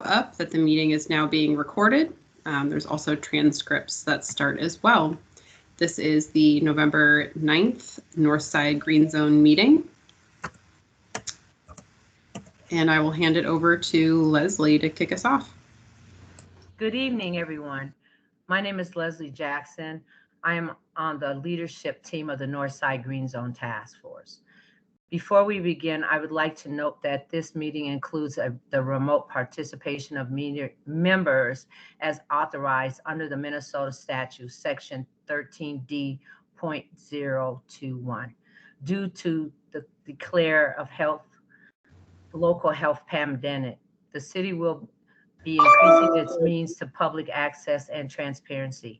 up that the meeting is now being recorded. There's also transcripts that start as well. This is the November 9th Northside Green Zone meeting. And I will hand it over to Leslie to kick us off. Good evening, everyone. My name is Leslie Jackson. I am on the leadership team of the Northside Green Zone Task Force. Before we begin, I would like to note that this meeting includes the remote participation of members as authorized under the Minnesota statute, section 13D.021. Due to the declare of local health pandemic, the city will be increasing its means to public access and transparency.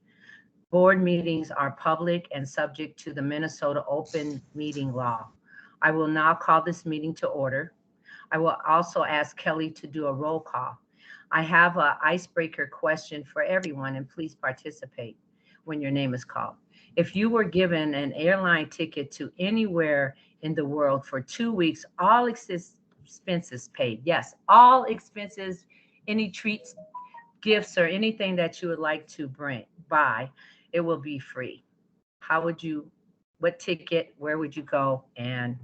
Board meetings are public and subject to the Minnesota open meeting law. I will now call this meeting to order. I will also ask Kelly to do a roll call. I have an icebreaker question for everyone, and please participate when your name is called. If you were given an airline ticket to anywhere in the world for 2 weeks, all expenses paid, yes, all expenses, any treats, gifts, or anything that you would like to buy, it will be free. What ticket, where would you go? And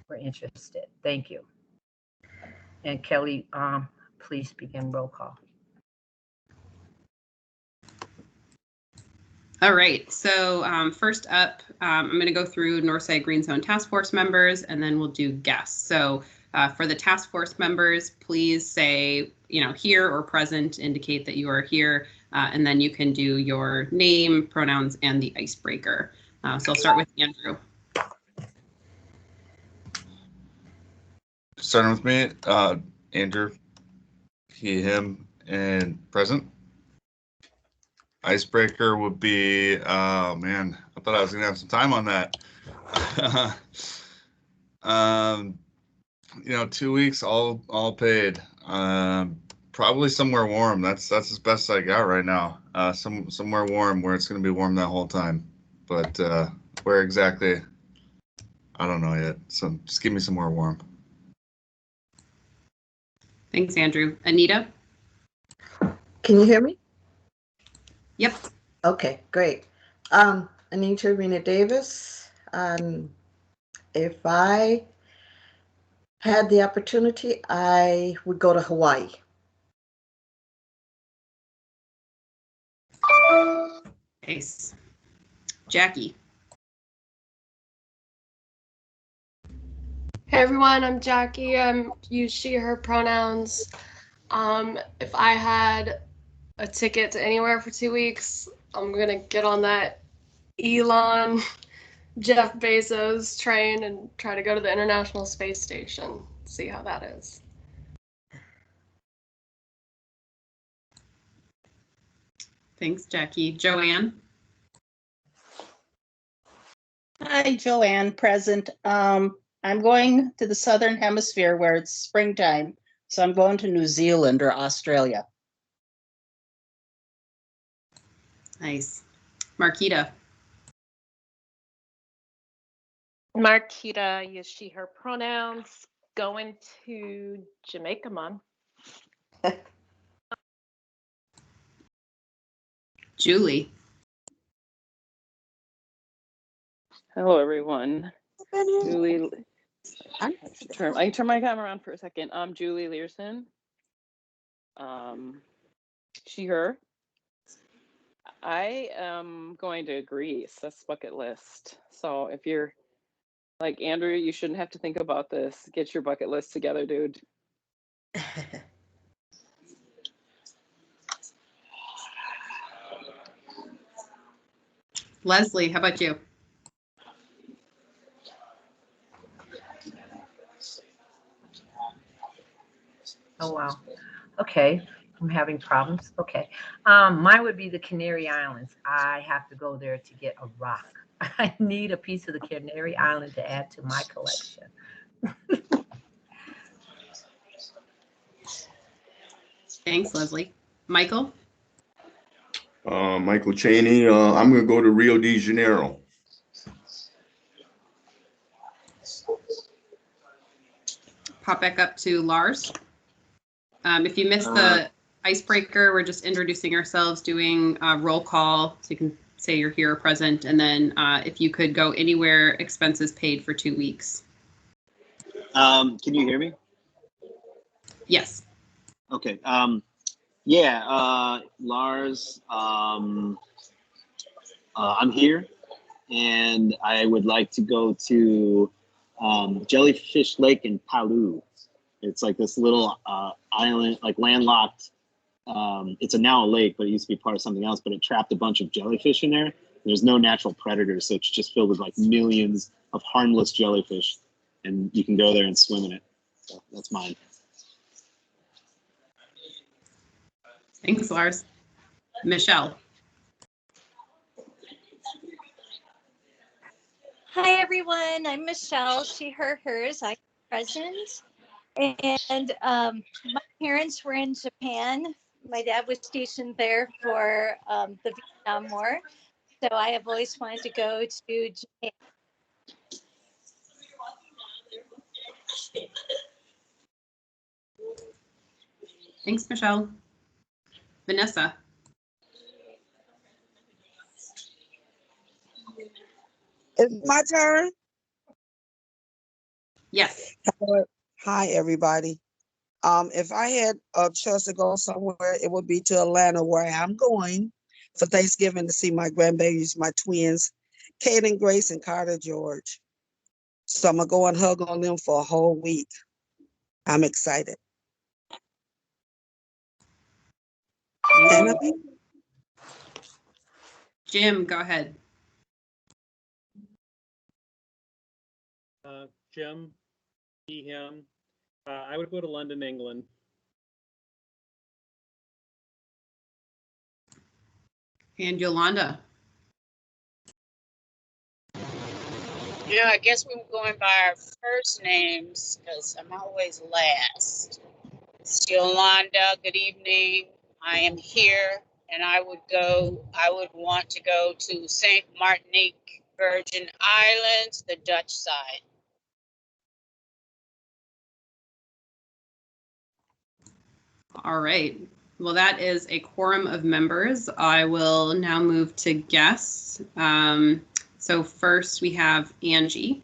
we're interested. Thank you. And Kelly, please begin roll call. All right, so first up, I'm going to go through Northside Green Zone Task Force members, and then we'll do guests. So for the task force members, please say, here or present, indicate that you are here, and then you can do your name, pronouns, and the icebreaker. So I'll start with Andrew. Starting with me, Andrew, he, him, and present. Icebreaker would be, oh man, I thought I was gonna have some time on that. 2 weeks, all paid. Probably somewhere warm. That's as best I got right now. Somewhere warm where it's gonna be warm that whole time. But where exactly, I don't know yet. So just give me somewhere warm. Thanks, Andrew. Anita? Can you hear me? Yep. Okay, great. Anita Rena Davis. If I had the opportunity, I would go to Hawaii. Nice. Jackie. Hey everyone, I'm Jackie. I'm use she, her pronouns. If I had a ticket to anywhere for 2 weeks, I'm gonna get on that Elon, Jeff Bezos train and try to go to the International Space Station. See how that is. Thanks, Jackie. Joanne? Hi, Joanne, present. I'm going to the Southern Hemisphere where it's springtime, so I'm going to New Zealand or Australia. Nice. Marquita? Marquita, use she, her pronouns, going to Jamaica, Mom. Julie? Hello, everyone. Julie, I can turn my camera on for a second. I'm Julie Learson. She, her. I am going to Greece. That's bucket list. So if you're like Andrew, you shouldn't have to think about this. Get your bucket list together, dude. Leslie, how about you? Oh, wow. Okay, I'm having problems. Okay. Mine would be the Canary Islands. I have to go there to get a rock. I need a piece of the Canary Island to add to my collection. Thanks, Leslie. Michael? Michael Cheney. I'm going to go to Rio de Janeiro. Pop back up to Lars. If you missed the icebreaker, we're just introducing ourselves, doing a roll call. So you can say you're here or present. And then if you could go anywhere, expenses paid for 2 weeks. Can you hear me? Yes. Okay. Yeah, Lars, I'm here and I would like to go to Jellyfish Lake in Palu. It's like this little island, like landlocked. It's now a lake, but it used to be part of something else, but it trapped a bunch of jellyfish in there. There's no natural predators, so it's just filled with like millions of harmless jellyfish, and you can go there and swim in it. So that's mine. Thanks, Lars. Michelle. Hi, everyone. I'm Michelle. She, her, hers. I'm present. And my parents were in Japan. My dad was stationed there for the Vietnam War. So I have always wanted to go to Japan. Thanks, Michelle. Vanessa. It's my turn. Yes. Hi, everybody. If I had a choice to go somewhere, it would be to Atlanta, where I'm going for Thanksgiving to see my grandbabies, my twins, Kaden, Grace, and Carter George. So I'm gonna go and hug on them for a whole week. I'm excited. Jim, go ahead. Jim, he, him. I would go to London, England. And Yolanda. Yeah, I guess we were going by our first names because I'm always last. It's Yolanda, good evening. I am here and I would want to go to St. Martinique, Virgin Islands, the Dutch side. All right. Well, that is a quorum of members. I will now move to guests. So first we have Angie.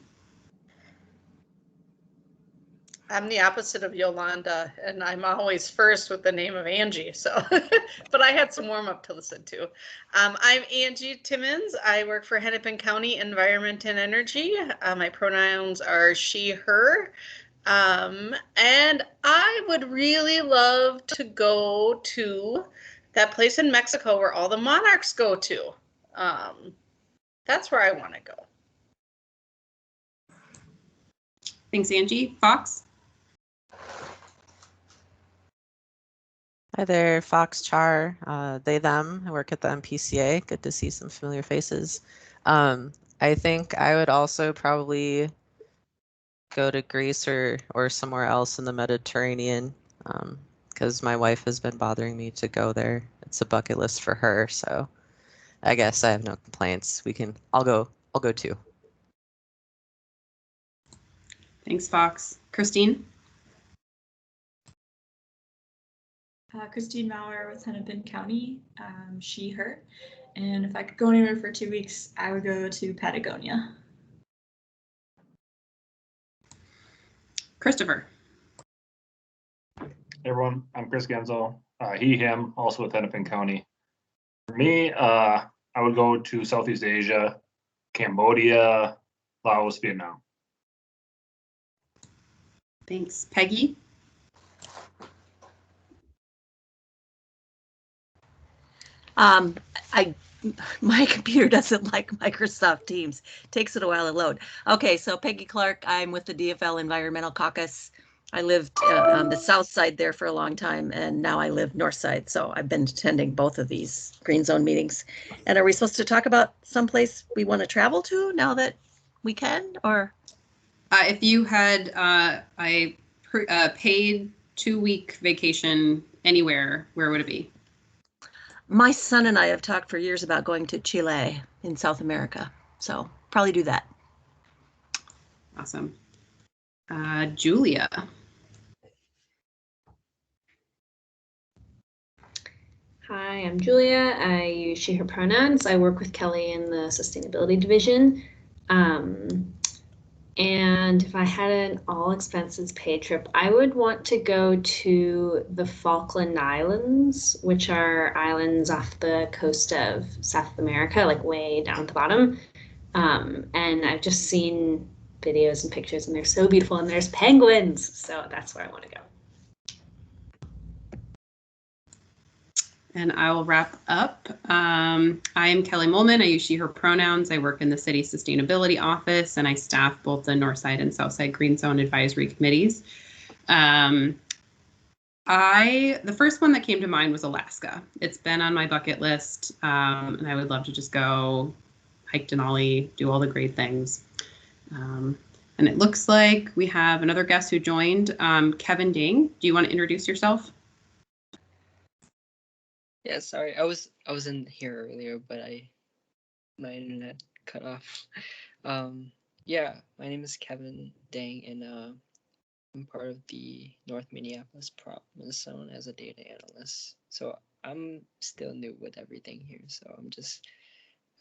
I'm the opposite of Yolanda, and I'm always first with the name of Angie. So, but I had some warm up to listen to. I'm Angie Timmons. I work for Hennepin County Environment and Energy. My pronouns are she, her. And I would really love to go to that place in Mexico where all the monarchs go to. That's where I want to go. Thanks, Angie. Fox? Hi there, Fox Char, they, them. I work at the MPCA. Good to see some familiar faces. I think I would also probably go to Greece or somewhere else in the Mediterranean because my wife has been bothering me to go there. It's a bucket list for her, so I guess I have no complaints. I'll go too. Thanks, Fox. Christine? Christine Maurer with Hennepin County, she, her. And if I could go anywhere for 2 weeks, I would go to Patagonia. Christopher. Hey everyone, I'm Chris Genzo, he, him, also with Hennepin County. For me, I would go to Southeast Asia, Cambodia, Laos, Vietnam. Thanks. Peggy? My computer doesn't like Microsoft Teams. Takes it a while to load. Okay, so Peggy Clark, I'm with the DFL Environmental Caucus. I lived on the south side there for a long time, and now I live north side. So I've been attending both of these Green Zone meetings. And are we supposed to talk about someplace we want to travel to now that we can, or? If you had a paid 2-week vacation anywhere, where would it be? My son and I have talked for years about going to Chile in South America, so probably do that. Awesome. Julia. Hi, I'm Julia. I use she, her pronouns. I work with Kelly in the sustainability division. And if I had an all expenses paid trip, I would want to go to the Falkland Islands, which are islands off the coast of South America, like way down at the bottom. And I've just seen videos and pictures and they're so beautiful and there's penguins. So that's where I want to go. And I will wrap up. I am Kelly Mullman. I use she, her pronouns. I work in the city sustainability office and I staff both the Northside and Southside Green Zone advisory committees. The first one that came to mind was Alaska. It's been on my bucket list and I would love to just go hike Denali, do all the great things. And it looks like we have another guest who joined, Kevin Ding. Do you want to introduce yourself? Yeah, sorry, I was in here earlier, but my internet cut off. Yeah, my name is Kevin Dang, and I'm part of the North Minneapolis Province Zone as a data analyst. So I'm still new with everything here, so I'm just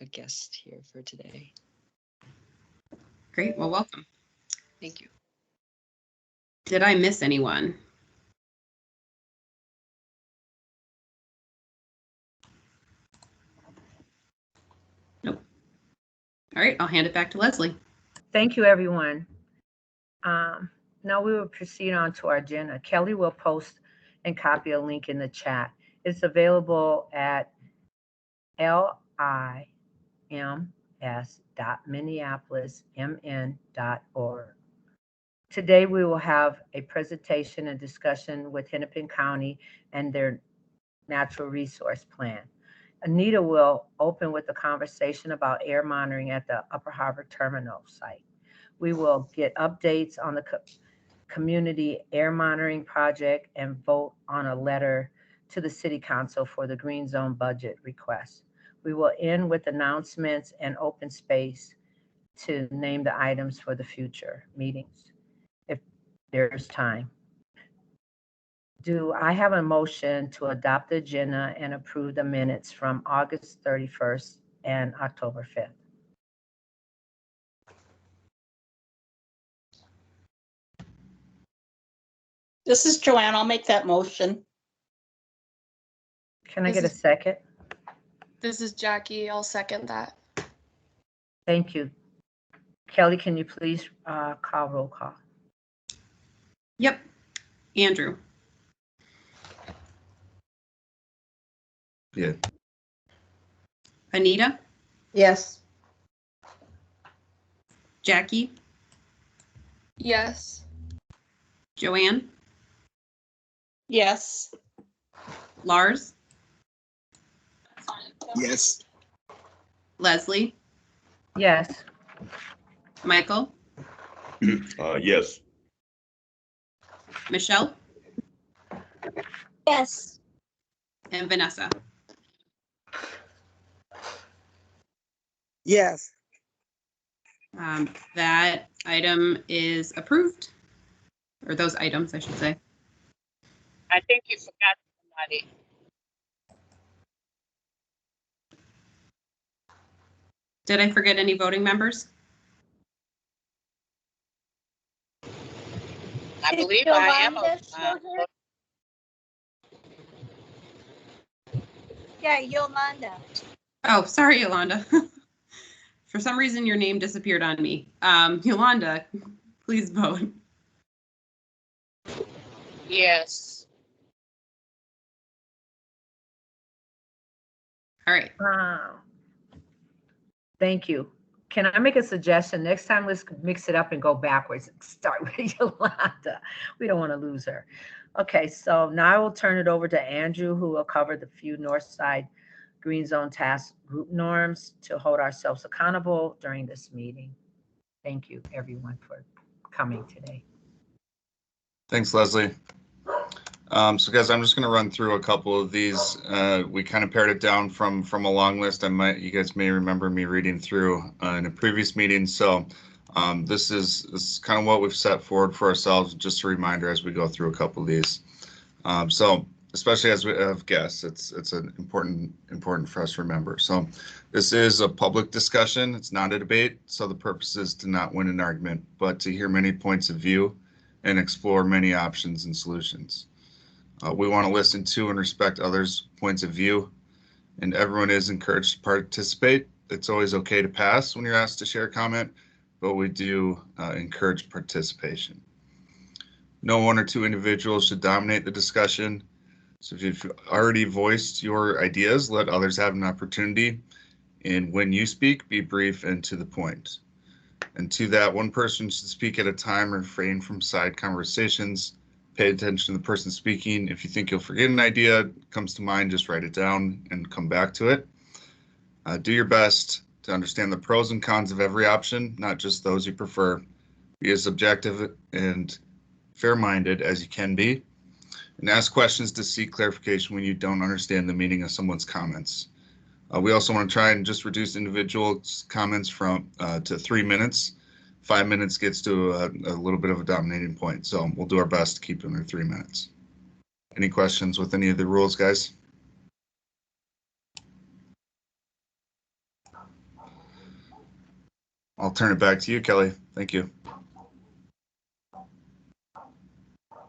a guest here for today. Great, well, welcome. Thank you. Did I miss anyone? Nope. All right, I'll hand it back to Leslie. Thank you, everyone. Now we will proceed on to our agenda. Kelly will post and copy a link in the chat. It's available at lims.minneapolismn.org. Today we will have a presentation and discussion with Hennepin County and their natural resource plan. Anita will open with a conversation about air monitoring at the Upper Harbor Terminal site. We will get updates on the community air monitoring project and vote on a letter to the City Council for the Green Zone budget request. We will end with announcements and open space to name the items for the future meetings, if there's time. Do I have a motion to adopt the agenda and approve the minutes from August 31st and October 5th? This is Joanne. I'll make that motion. Can I get a second? This is Jackie. I'll second that. Thank you. Kelly, can you please call roll call? Yep. Andrew. Yeah. Anita? Yes. Jackie? Yes. Joanne? Yes. Lars? Yes. Leslie? Yes. Michael? Yes. Michelle? Yes. And Vanessa? Yes. That item is approved, or those items, I should say. I think you forgot somebody. Did I forget any voting members? I believe I am. Yeah, Yolanda. Oh, sorry, Yolanda. For some reason, your name disappeared on me. Yolanda, please vote. Yes. All right. Thank you. Can I make a suggestion? Next time, let's mix it up and go backwards. Start with Yolanda. We don't want to lose her. Okay, so now I will turn it over to Andrew, who will cover the few Northside Green Zone Task Group norms to hold ourselves accountable during this meeting. Thank you, everyone, for coming today. Thanks, Leslie. So guys, I'm just going to run through a couple of these. We kind of pared it down from a long list. You guys may remember me reading through in a previous meeting. So this is kind of what we've set forward for ourselves. Just a reminder as we go through a couple of these. So especially as we have guests. It's an important for us to remember. So this is a public discussion. It's not a debate. So the purpose is to not win an argument, but to hear many points of view and explore many options and solutions. We want to listen to and respect others' points of view, and everyone is encouraged to participate. It's always okay to pass when you're asked to share a comment, but we do encourage participation. No one or two individuals should dominate the discussion. So if you've already voiced your ideas, let others have an opportunity. And when you speak, be brief and to the point. And to that, one person should speak at a time, refrain from side conversations. Pay attention to the person speaking. If you think you'll forget an idea, comes to mind, just write it down and come back to it. Do your best to understand the pros and cons of every option, not just those you prefer. Be as objective and fair-minded as you can be, and ask questions to seek clarification when you don't understand the meaning of someone's comments. We also want to try and just reduce individuals' comments from to 3 minutes. 5 minutes gets to a little bit of a dominating point, so we'll do our best to keep them in 3 minutes. Any questions with any of the rules, guys? I'll turn it back to you, Kelly. Thank you. All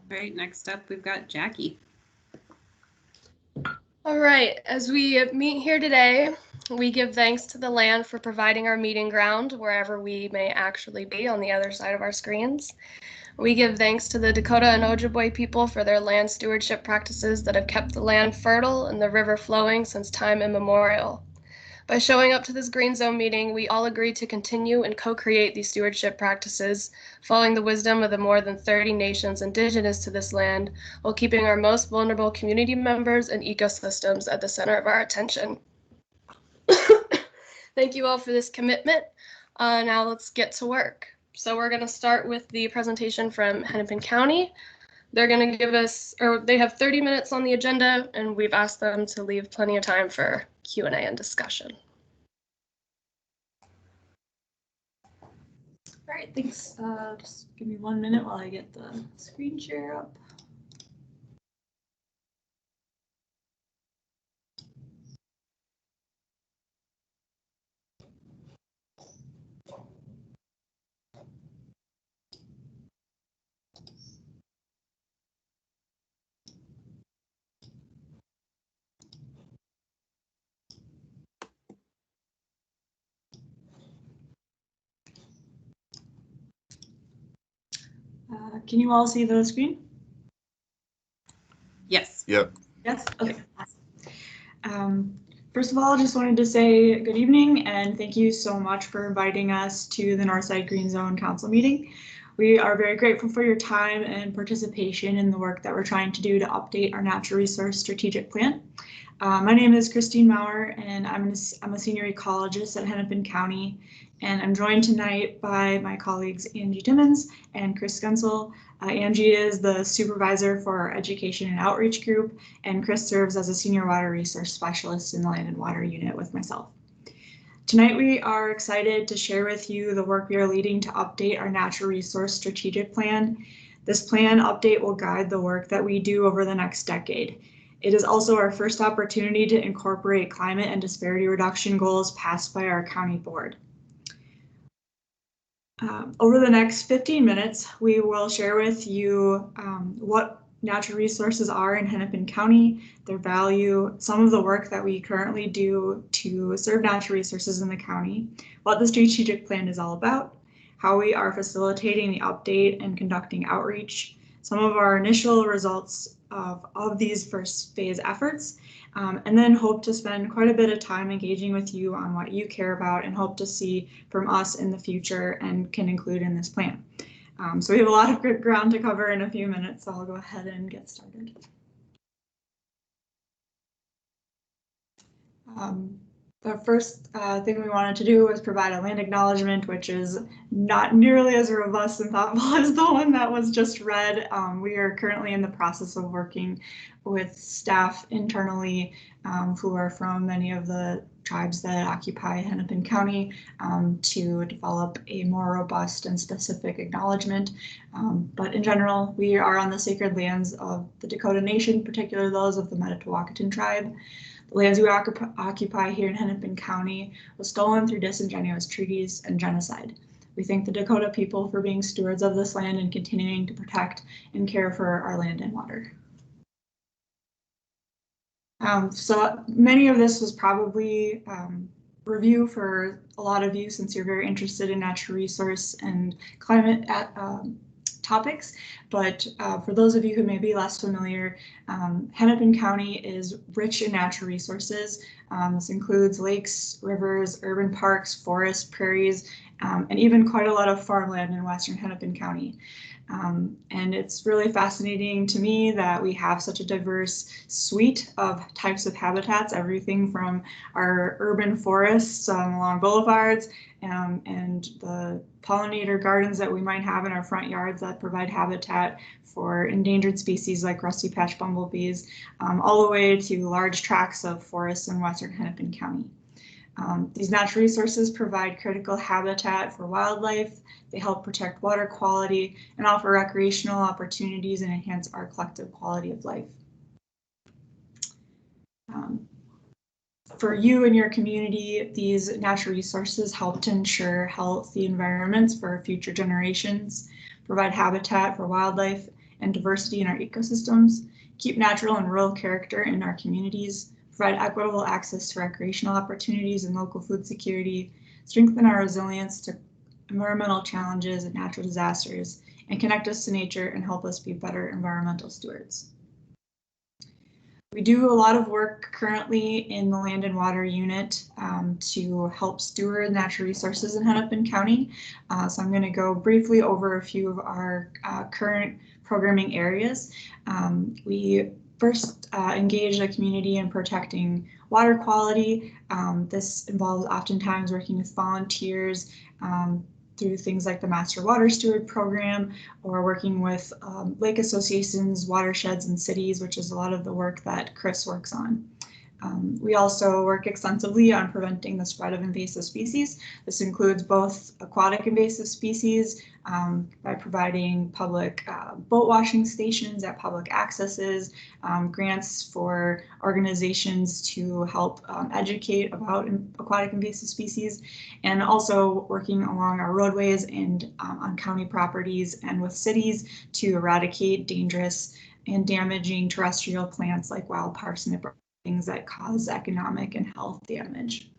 right, next up, we've got Jackie. All right, as we meet here today, we give thanks to the land for providing our meeting ground wherever we may actually be on the other side of our screens. We give thanks to the Dakota and Ojibwe people for their land stewardship practices that have kept the land fertile and the river flowing since time immemorial. By showing up to this Green Zone meeting, we all agree to continue and co-create these stewardship practices, following the wisdom of the more than 30 nations indigenous to this land, while keeping our most vulnerable community members and ecosystems at the center of our attention. Thank you all for this commitment. Now let's get to work. So we're going to start with the presentation from Hennepin County. They're going to give us, or they have 30 minutes on the agenda, and we've asked them to leave plenty of time for Q&A and discussion. All right, thanks. Just give me 1 minute while I get the screen share up. Can you all see the screen? Yes. Yep. Yes? Okay. Awesome. First of all, just wanted to say good evening and thank you so much for inviting us to the Northside Green Zone Council meeting. We are very grateful for your time and participation in the work that we're trying to do to update our natural resource strategic plan. My name is Christine Maurer and I'm a senior ecologist at Hennepin County, and I'm joined tonight by my colleagues Angie Timmons and Chris Gunsel. Angie is the supervisor for our education and outreach group, and Chris serves as a senior water resource specialist in the land and water unit with myself. Tonight we are excited to share with you the work we are leading to update our natural resource strategic plan. This plan update will guide the work that we do over the next decade. It is also our first opportunity to incorporate climate and disparity reduction goals passed by our county board. Over the next 15 minutes, we will share with you what natural resources are in Hennepin County, their value, some of the work that we currently do to serve natural resources in the county, what the strategic plan is all about, how we are facilitating the update and conducting outreach, some of our initial results of these first phase efforts, and then hope to spend quite a bit of time engaging with you on what you care about and hope to see from us in the future and can include in this plan. So we have a lot of good ground to cover in a few minutes, so I'll go ahead and get started. The first thing we wanted to do was provide a land acknowledgement, which is not nearly as robust and thoughtful as the one that was just read. We are currently in the process of working with staff internally who are from many of the tribes that occupy Hennepin County to develop a more robust and specific acknowledgement. But in general, we are on the sacred lands of the Dakota Nation, particularly those of the Metawakan tribe. The lands we occupy here in Hennepin County was stolen through disingenuous treaties and genocide. We thank the Dakota people for being stewards of this land and continuing to protect and care for our land and water. So many of this was probably review for a lot of you since you're very interested in natural resource and climate topics. But for those of you who may be less familiar, Hennepin County is rich in natural resources. This includes lakes, rivers, urban parks, forests, prairies, and even quite a lot of farmland in western Hennepin County. And it's really fascinating to me that we have such a diverse suite of types of habitats, everything from our urban forests along boulevards and the pollinator gardens that we might have in our front yards that provide habitat for endangered species like rusty patch bumblebees, all the way to large tracts of forests in western Hennepin County. These natural resources provide critical habitat for wildlife. They help protect water quality and offer recreational opportunities and enhance our collective quality of life. For you and your community, these natural resources help to ensure healthy environments for future generations, provide habitat for wildlife and diversity in our ecosystems, keep natural and rural character in our communities, provide equitable access to recreational opportunities and local food security, strengthen our resilience to environmental challenges and natural disasters, and connect us to nature and help us be better environmental stewards. We do a lot of work currently in the Land and Water Unit to help steward natural resources in Hennepin County. So I'm going to go briefly over a few of our current programming areas. We first engage the community in protecting water quality. This involves oftentimes working with volunteers through things like the Master Water Steward Program, or working with lake associations, watersheds, and cities, which is a lot of the work that Chris works on. We also work extensively on preventing the spread of invasive species. This includes both aquatic invasive species by providing public boat washing stations at public accesses, grants for organizations to help educate about aquatic invasive species, and also working along our roadways and on county properties and with cities to eradicate dangerous and damaging terrestrial plants like wild parsnip, things that cause economic and health damage.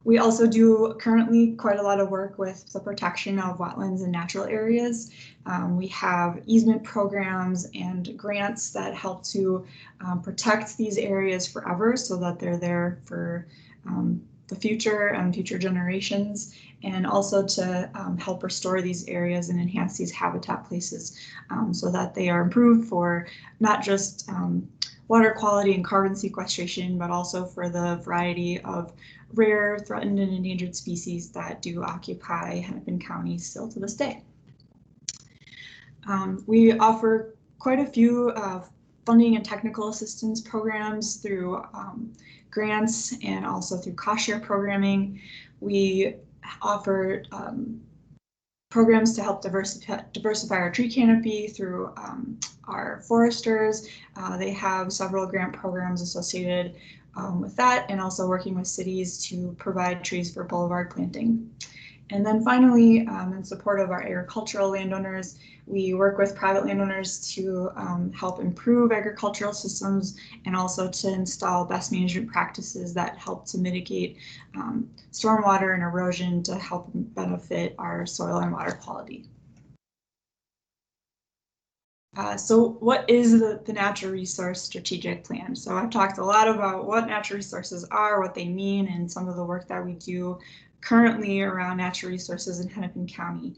We also do currently quite a lot of work with the protection of wetlands and natural areas. We have easement programs and grants that help to protect these areas forever so that they're there for the future and future generations, and also to help restore these areas and enhance these habitat places so that they are improved for not just water quality and carbon sequestration, but also for the variety of rare, threatened, and endangered species that do occupy Hennepin County still to this day. We offer quite a few funding and technical assistance programs through grants and also through cost share programming. We offer programs to help diversify our tree canopy through our foresters. They have several grant programs associated with that, and also working with cities to provide trees for boulevard planting. And then finally, in support of our agricultural landowners, we work with private landowners to help improve agricultural systems and also to install best management practices that help to mitigate stormwater and erosion to help benefit our soil and water quality. So what is the Natural Resource Strategic Plan? So I've talked a lot about what natural resources are, what they mean, and some of the work that we do currently around natural resources in Hennepin County.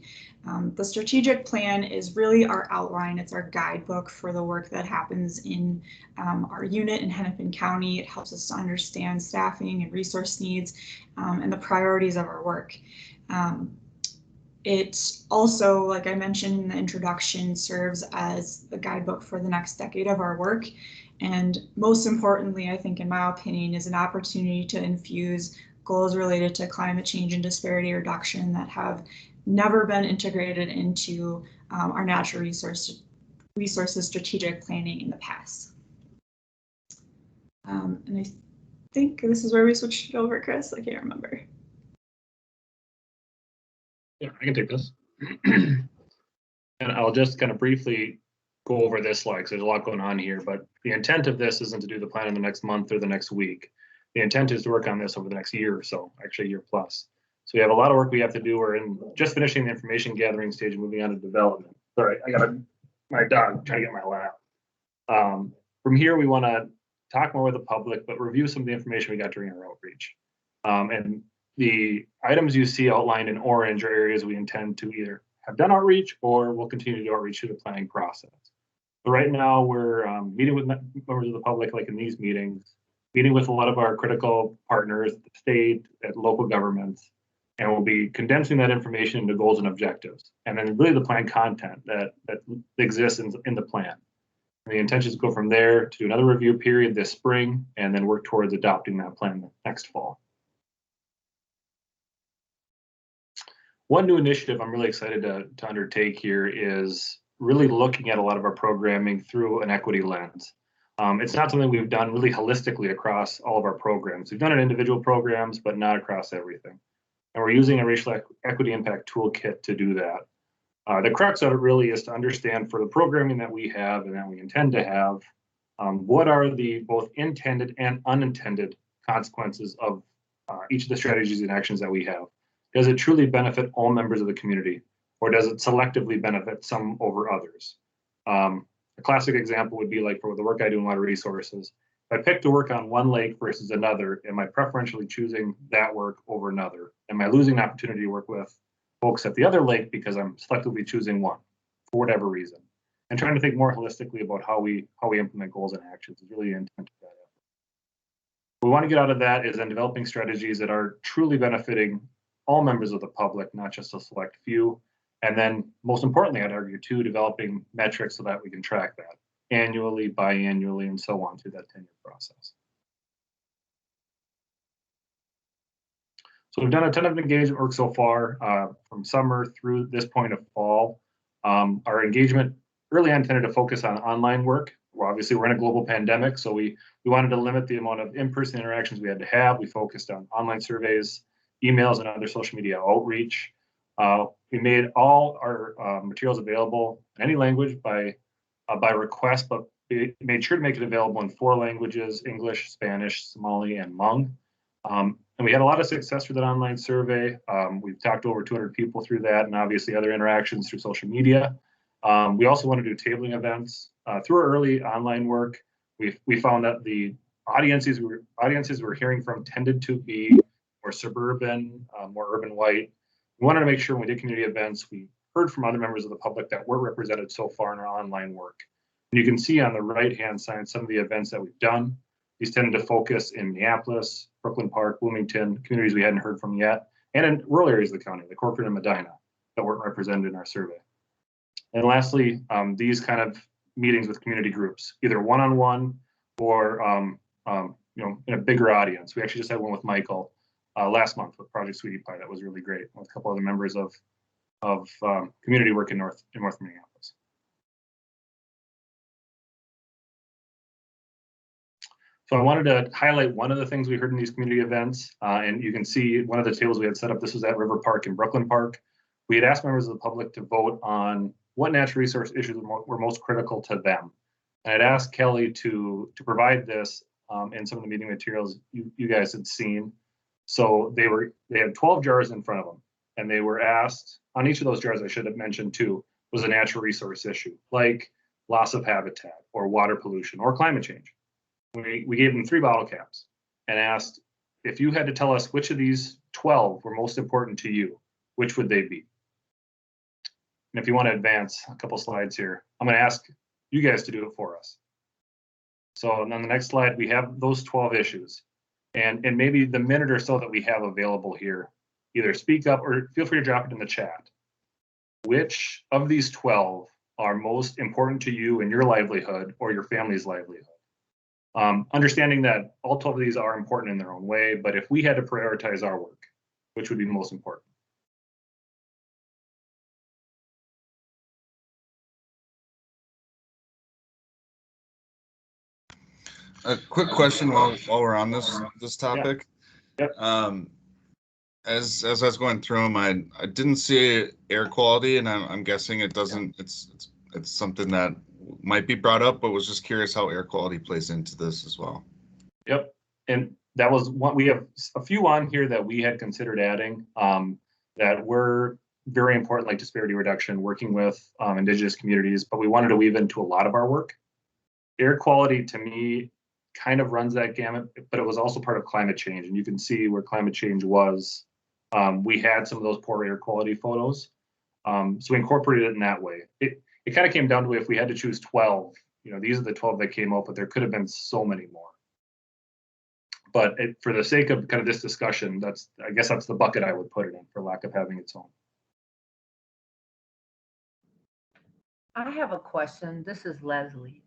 The strategic plan is really our outline. It's our guidebook for the work that happens in our unit in Hennepin County. It helps us to understand staffing and resource needs and the priorities of our work. It also, like I mentioned in the introduction, serves as a guidebook for the next decade of our work. And most importantly, I think, in my opinion, is an opportunity to infuse goals related to climate change and disparity reduction that have never been integrated into our natural resources strategic planning in the past. And I think this is where we switched it over, Chris. I can't remember. Yeah, I can take this. And I'll just kind of briefly go over this slide because there's a lot going on here, but the intent of this isn't to do the plan in the next month or the next week. The intent is to work on this over the next year or so, actually a year plus. So we have a lot of work we have to do. We're in just finishing the information gathering stage and moving on to development. Sorry, I got my dog trying to get my lap. From here, we want to talk more with the public, but review some of the information we got during our outreach. And the items you see outlined in orange are areas we intend to either have done outreach or will continue to do outreach through the planning process. So right now we're meeting with members of the public, like in these meetings, meeting with a lot of our critical partners, at the state, at local governments, and we'll be condensing that information into goals and objectives. And then really the plan content that exists in the plan. And the intention is to go from there to another review period this spring, and then work towards adopting that plan next fall. One new initiative I'm really excited to undertake here is really looking at a lot of our programming through an equity lens. It's not something we've done really holistically across all of our programs. We've done it in individual programs, but not across everything. And we're using a racial equity impact toolkit to do that. The crux of it really is to understand for the programming that we have and that we intend to have, what are the both intended and unintended consequences of each of the strategies and actions that we have. Does it truly benefit all members of the community, or does it selectively benefit some over others? A classic example would be like for the work I do in water resources. If I pick to work on one lake versus another, am I preferentially choosing that work over another? Am I losing an opportunity to work with folks at the other lake because I'm selectively choosing one for whatever reason? And trying to think more holistically about how we implement goals and actions is really the intent of that effort. What we want to get out of that is then developing strategies that are truly benefiting all members of the public, not just a select few. And then most importantly, I'd argue too, developing metrics so that we can track that annually, biannually, and so on through that 10-year process. So we've done a ton of engagement work so far from summer through this point of fall. Our engagement really intended to focus on online work. Well, obviously, we're in a global pandemic, so we wanted to limit the amount of in-person interactions we had to have. We focused on online surveys, emails, and other social media outreach. We made all our materials available in any language by request, but we made sure to make it available in 4 languages: English, Spanish, Somali, and Hmong. And we had a lot of success through that online survey. We've talked to over 200 people through that, and obviously other interactions through social media. We also want to do tabling events. Through our early online work, we found that the audiences we're hearing from tended to be more suburban, more urban white. We wanted to make sure when we did community events, we heard from other members of the public that were represented so far in our online work. And you can see on the right-hand side some of the events that we've done. These tended to focus in Minneapolis, Brooklyn Park, Bloomington, communities we hadn't heard from yet, and in rural areas of the county, like Corcoran and Medina, that weren't represented in our survey. And lastly, these kind of meetings with community groups, either one-on-one or in a bigger audience. We actually just had one with Michael last month with Project Sweetie Pie. That was really great, with a couple other members of community work in North Minneapolis. So I wanted to highlight one of the things we heard in these community events, and you can see one of the tables we had set up. This was at River Park in Brooklyn Park. We had asked members of the public to vote on what natural resource issues were most critical to them. And I'd asked Kelly to provide this in some of the meeting materials you guys had seen. So they had 12 jars in front of them, and they were asked, on each of those jars, I should have mentioned too, was a natural resource issue, like loss of habitat or water pollution or climate change. We gave them 3 bottle caps and asked, if you had to tell us which of these 12 were most important to you, which would they be? And if you want to advance a couple slides here, I'm going to ask you guys to do it for us. So on the next slide, we have those 12 issues. And maybe the minute or so that we have available here, either speak up or feel free to drop it in the chat. which of these 12 are most important to you in your livelihood or your family's livelihood. Understanding that all 12 of these are important in their own way, but if we had to prioritize our work, which would be most important? A quick question while we're on this topic. Yep. As I was going through them, I didn't see air quality, and I'm guessing it doesn't. It's something that might be brought up, but was just curious how air quality plays into this as well. Yep, and that was one. We have a few on here that we had considered adding that were very important, like disparity reduction, working with Indigenous communities, but we wanted to weave into a lot of our work. Air quality, to me, kind of runs that gamut, but it was also part of climate change, and you can see where climate change was. We had some of those poor air quality photos, so we incorporated it in that way. It kind of came down to if we had to choose 12, these are the 12 that came up, but there could have been so many more. But for the sake of kind of this discussion, I guess that's the bucket I would put it in, for lack of having its own. I have a question. This is Leslie.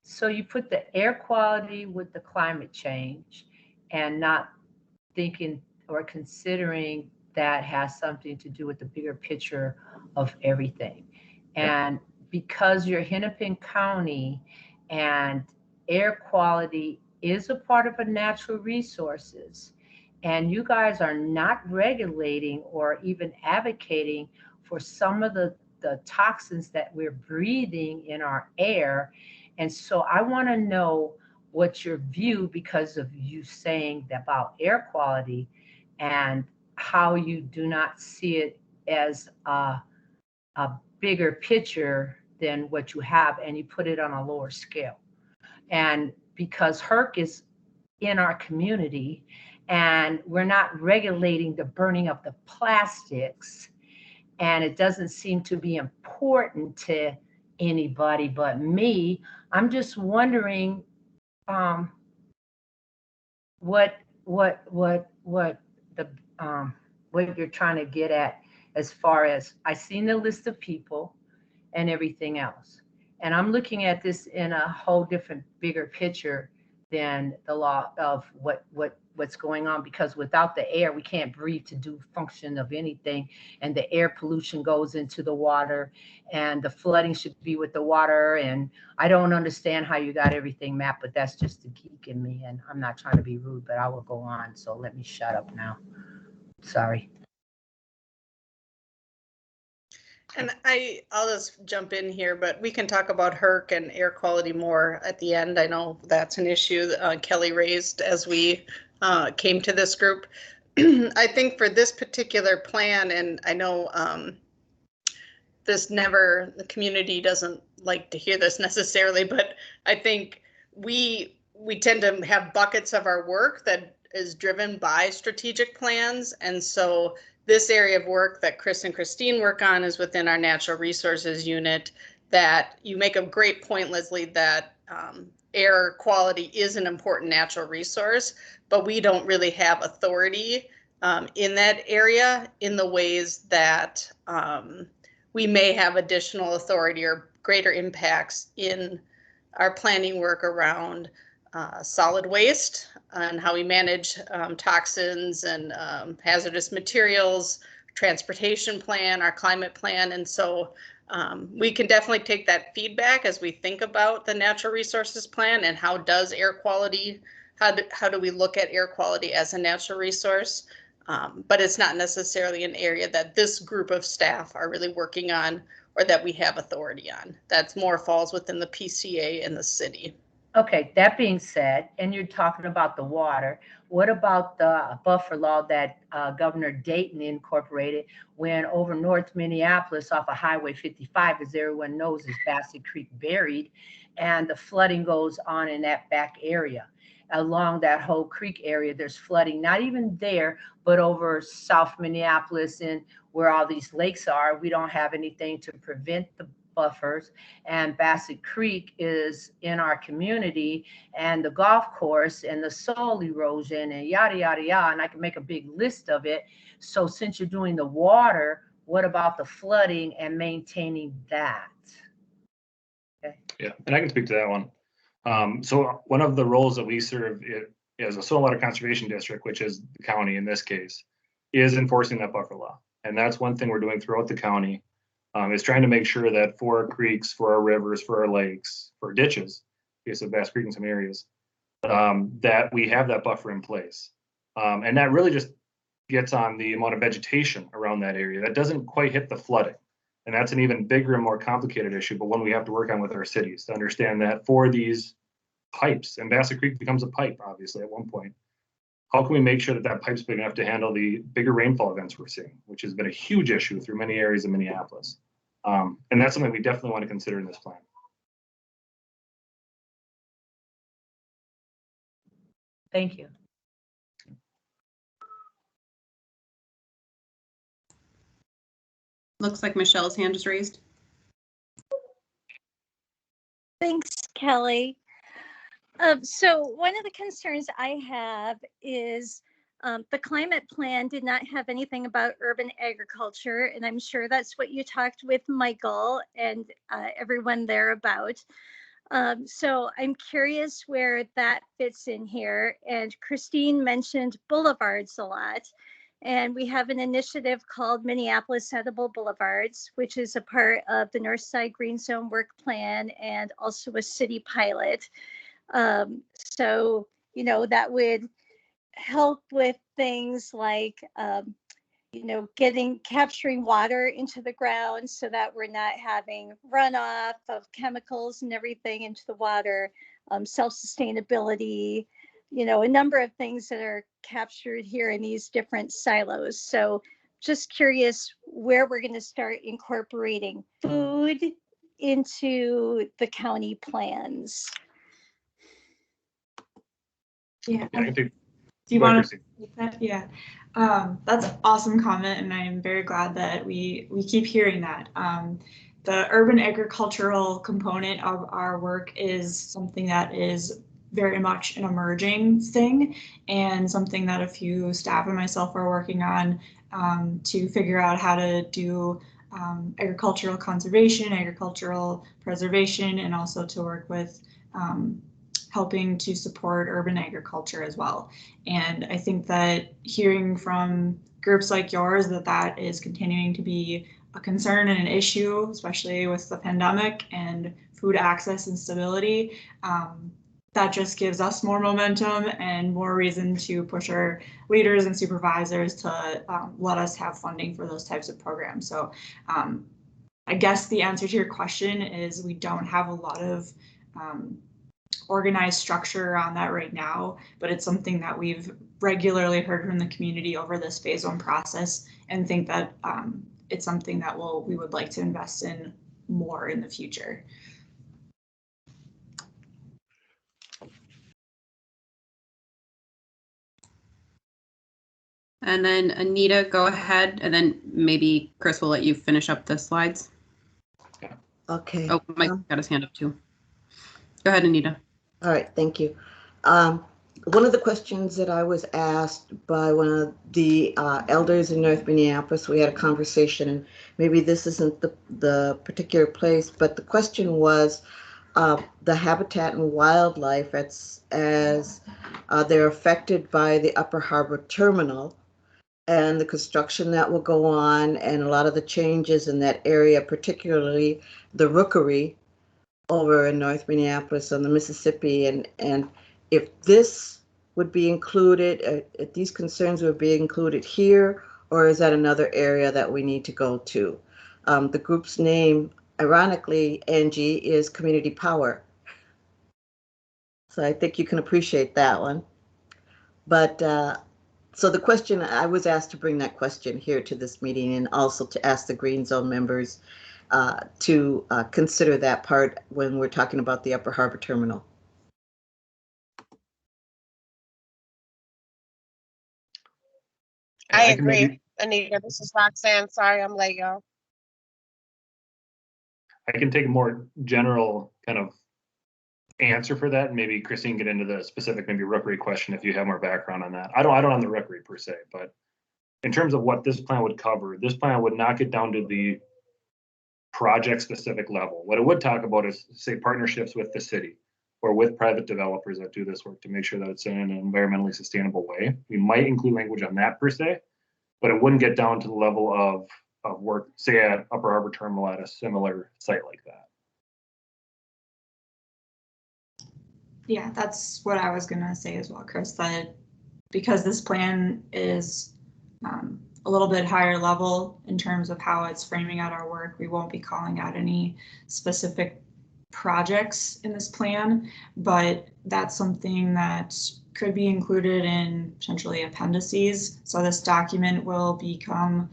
So you put the air quality with the climate change and not thinking or considering that has something to do with the bigger picture of everything. And because you're Hennepin County and air quality is a part of a natural resources, and you guys are not regulating or even advocating for some of the toxins that we're breathing in our air. And so I want to know what's your view, because of you saying about air quality, and how you do not see it as a bigger picture than what you have, and you put it on a lower scale. And because HERC is in our community and we're not regulating the burning of the plastics, and it doesn't seem to be important to anybody but me, I'm just wondering what you're trying to get at, as far as I seen the list of people and everything else. And I'm looking at this in a whole different, bigger picture than the law of what's going on, because without the air, we can't breathe to do function of anything. And the air pollution goes into the water, and the flooding should be with the water. And I don't understand how you got everything mapped, but that's just the geek in me. And I'm not trying to be rude, but I will go on. So let me shut up now. Sorry. And I'll just jump in here, but we can talk about HERC and air quality more at the end. I know that's an issue that Kelly raised as we came to this group. I think for this particular plan, and I know the community doesn't like to hear this necessarily, but I think we tend to have buckets of our work that is driven by strategic plans. And so this area of work that Chris and Christine work on is within our natural resources unit. That you make a great point, Leslie, that air quality is an important natural resource, but we don't really have authority in that area in the ways that we may have additional authority or greater impacts in our planning work around solid waste and how we manage toxins and hazardous materials, transportation plan, our climate plan. And so we can definitely take that feedback as we think about the natural resources plan and how does air quality, how do we look at air quality as a natural resource? But it's not necessarily an area that this group of staff are really working on or that we have authority on. That's more falls within the PCA and the city. Okay, that being said, and you're talking about the water, what about the buffer law that Governor Dayton incorporated when over North Minneapolis off of Highway 55, as everyone knows, is Bassett Creek buried, and the flooding goes on in that back area. Along that whole creek area, there's flooding, not even there, but over South Minneapolis and where all these lakes are, we don't have anything to prevent the buffers, and Bassett Creek is in our community, and the golf course and the soil erosion and yada, yada, yada, and I can make a big list of it. So since you're doing the water, what about the flooding and maintaining that? Okay. Yeah, and I can speak to that one. So one of the roles that we serve as a stormwater conservation district, which is the county in this case, is enforcing that buffer law. And that's one thing we're doing throughout the county, is trying to make sure that for our creeks, for our rivers, for our lakes, for our ditches, in case of Bass Creek in some areas, that we have that buffer in place. And that really just gets on the amount of vegetation around that area. That doesn't quite hit the flooding. And that's an even bigger and more complicated issue, but one we have to work on with our cities to understand that for these pipes, and Bass Creek becomes a pipe, obviously, at one point, how can we make sure that that pipe's big enough to handle the bigger rainfall events we're seeing, which has been a huge issue through many areas of Minneapolis. And that's something we definitely want to consider in this plan. Thank you. Looks like Michelle's hand is raised. Thanks, Kelly. So one of the concerns I have is the climate plan did not have anything about urban agriculture, and I'm sure that's what you talked with Michael and everyone there about. So I'm curious where that fits in here. And Christine mentioned boulevards a lot. And we have an initiative called Minneapolis Edible Boulevards, which is a part of the Northside Green Zone Work Plan and also a city pilot. So, you know, that would help with things like, you know, capturing water into the ground so that we're not having runoff of chemicals and everything into the water, self-sustainability, you know, a number of things that are captured here in these different silos. So just curious where we're going to start incorporating food into the county plans. Yeah. I can take, Do you want to take that? Yeah. That's an awesome comment, and I'm very glad that we keep hearing that. The urban agricultural component of our work is something that is very much an emerging thing, and something that a few staff and myself are working on to figure out how to do agricultural conservation, agricultural preservation, and also to work with helping to support urban agriculture as well. And I think that hearing from groups like yours that is continuing to be a concern and an issue, especially with the pandemic and food access and stability, that just gives us more momentum and more reason to push our leaders and supervisors to let us have funding for those types of programs. So I guess the answer to your question is we don't have a lot of organized structure around that right now, but it's something that we've regularly heard from the community over this phase 1 process, and think that it's something that we would like to invest in more in the future. And then Anita, go ahead, and then maybe Chris will let you finish up the slides. Okay. Oh, Mike got his hand up too. Go ahead, Anita. All right, thank you. One of the questions that I was asked by one of the elders in North Minneapolis, we had a conversation, and maybe this isn't the particular place, but the question was the habitat and wildlife as they're affected by the Upper Harbor Terminal and the construction that will go on, and a lot of the changes in that area, particularly the rookery over in North Minneapolis on the Mississippi, and if this would be included, if these concerns would be included here, or is that another area that we need to go to? The group's name, ironically, Angie, is Community Power. So I think you can appreciate that one. But so the question, I was asked to bring that question here to this meeting, and also to ask the Green Zone members to consider that part when we're talking about the Upper Harbor Terminal. I agree, Anita. This is Roxanne. Sorry, I'm late, y'all. I can take a more general kind of answer for that, and maybe Christine get into the specific maybe rookery question if you have more background on that. I don't on the rookery per se, but in terms of what this plan would cover, this plan would not get down to the project specific level. What it would talk about is, say, partnerships with the city or with private developers that do this work to make sure that it's in an environmentally sustainable way. We might include language on that per se, but it wouldn't get down to the level of work, say at Upper Harbor Terminal at a similar site like that. Yeah, that's what I was gonna say as well, Chris, that because this plan is a little bit higher level in terms of how it's framing out our work, we won't be calling out any specific projects in this plan, but that's something that could be included in potentially appendices. So this document will become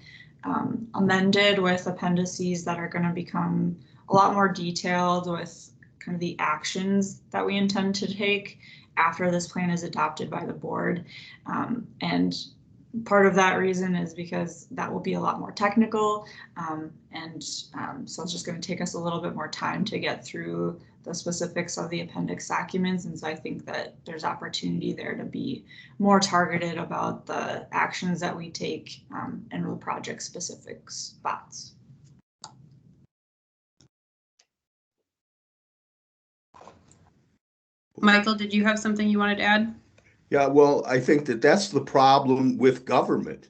amended with appendices that are going to become a lot more detailed with kind of the actions that we intend to take after this plan is adopted by the board. And part of that reason is because that will be a lot more technical. So it's just going to take us a little bit more time to get through the specifics of the appendix documents. And so I think that there's opportunity there to be more targeted about the actions that we take in the project specific spots. Michael, did you have something you wanted to add? Yeah, well, I think that that's the problem with government.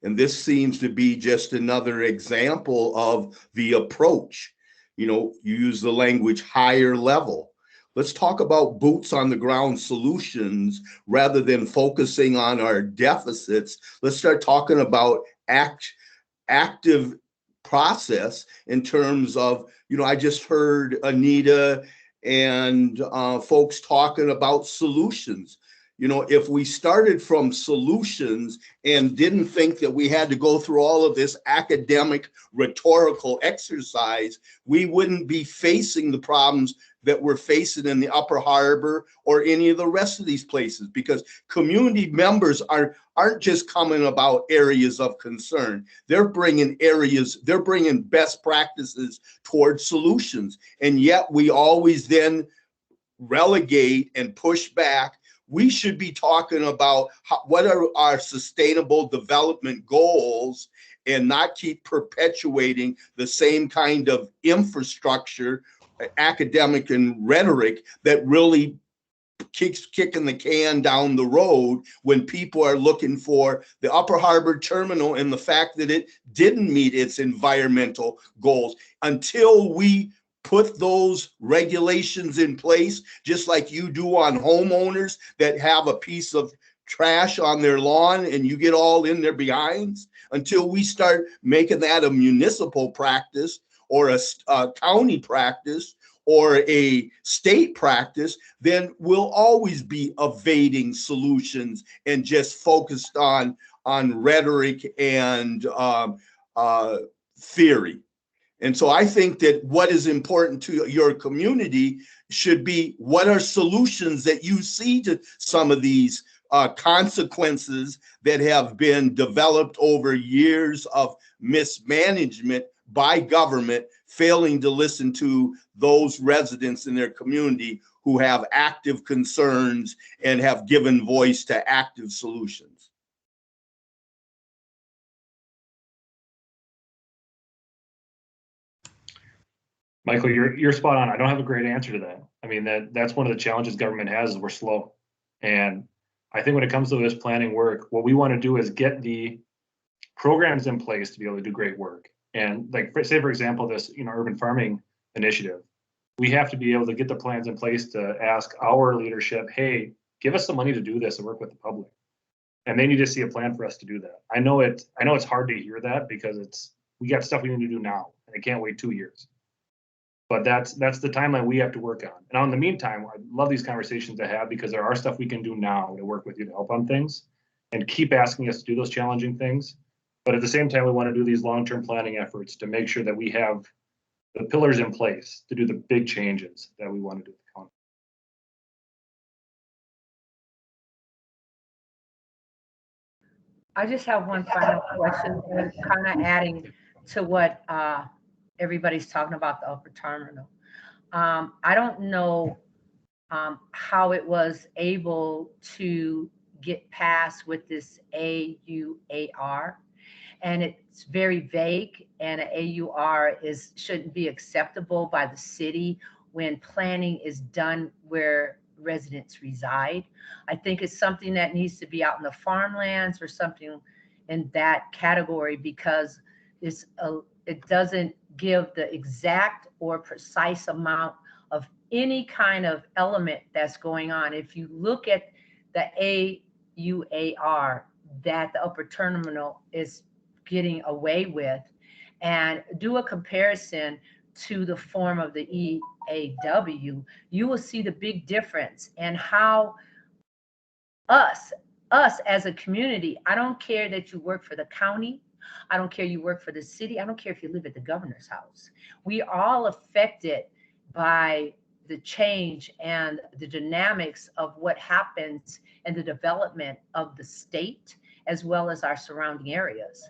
And this seems to be just another example of the approach. You know, you use the language higher level. Let's talk about boots on the ground solutions rather than focusing on our deficits. Let's start talking about active process in terms of, you know, I just heard Anita and folks talking about solutions. You know, if we started from solutions and didn't think that we had to go through all of this academic rhetorical exercise, we wouldn't be facing the problems that we're facing in the Upper Harbor or any of the rest of these places, because community members aren't just coming about areas of concern. They're bringing best practices towards solutions. And yet we always then relegate and push back. We should be talking about what are our sustainable development goals and not keep perpetuating the same kind of infrastructure, academic and rhetoric that really keeps kicking the can down the road when people are looking for the Upper Harbor Terminal and the fact that it didn't meet its environmental goals. Until we put those regulations in place, just like you do on homeowners that have a piece of trash on their lawn and you get all in their behinds, until we start making that a municipal practice or a county practice or a state practice, then we'll always be evading solutions and just focused on rhetoric and theory. And so I think that what is important to your community should be, what are solutions that you see to some of these consequences that have been developed over years of mismanagement by government, failing to listen to those residents in their community who have active concerns and have given voice to active solutions. Michael, you're spot on. I don't have a great answer to that. I mean, that's one of the challenges government has is we're slow. And I think when it comes to this planning work, what we want to do is get the programs in place to be able to do great work. And like, say, for example, this, urban farming initiative, we have to be able to get the plans in place to ask our leadership, hey, give us some money to do this and work with the public. And they need to see a plan for us to do that. I know it's hard to hear that because we got stuff we need to do now and it can't wait 2 years. But that's the timeline we have to work on. And in the meantime, I love these conversations to have because there are stuff we can do now to work with you to help on things and keep asking us to do those challenging things. But at the same time, we want to do these long-term planning efforts to make sure that we have the pillars in place to do the big changes that we want to do. I just have one final question, kind of adding to what everybody's talking about the upper terminal. I don't know how it was able to get passed with this AUAR, and it's very vague, and an AUR shouldn't be acceptable by the city when planning is done where residents reside. I think it's something that needs to be out in the farmlands or something in that category, because it doesn't give the exact or precise amount of any kind of element that's going on. If you look at the AUAR that the upper terminal is getting away with, and do a comparison to the form of the EAW, you will see the big difference and how us as a community, I don't care that you work for the county, I don't care you work for the city, I don't care if you live at the governor's house. We are all affected by the change and the dynamics of what happens in the development of the state, as well as our surrounding areas.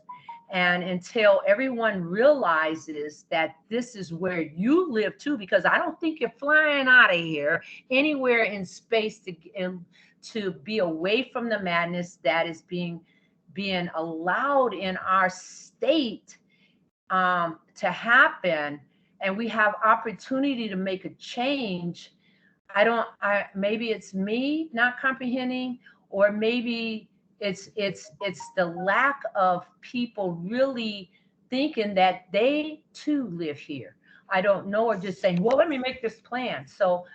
And until everyone realizes that this is where you live too, because I don't think you're flying out of here anywhere in space to be away from the madness that is being allowed in our state to happen, and we have opportunity to make a change. Maybe it's me not comprehending, or maybe it's the lack of people really thinking that they too live here. I don't know, or just saying, well, let me make this plan. So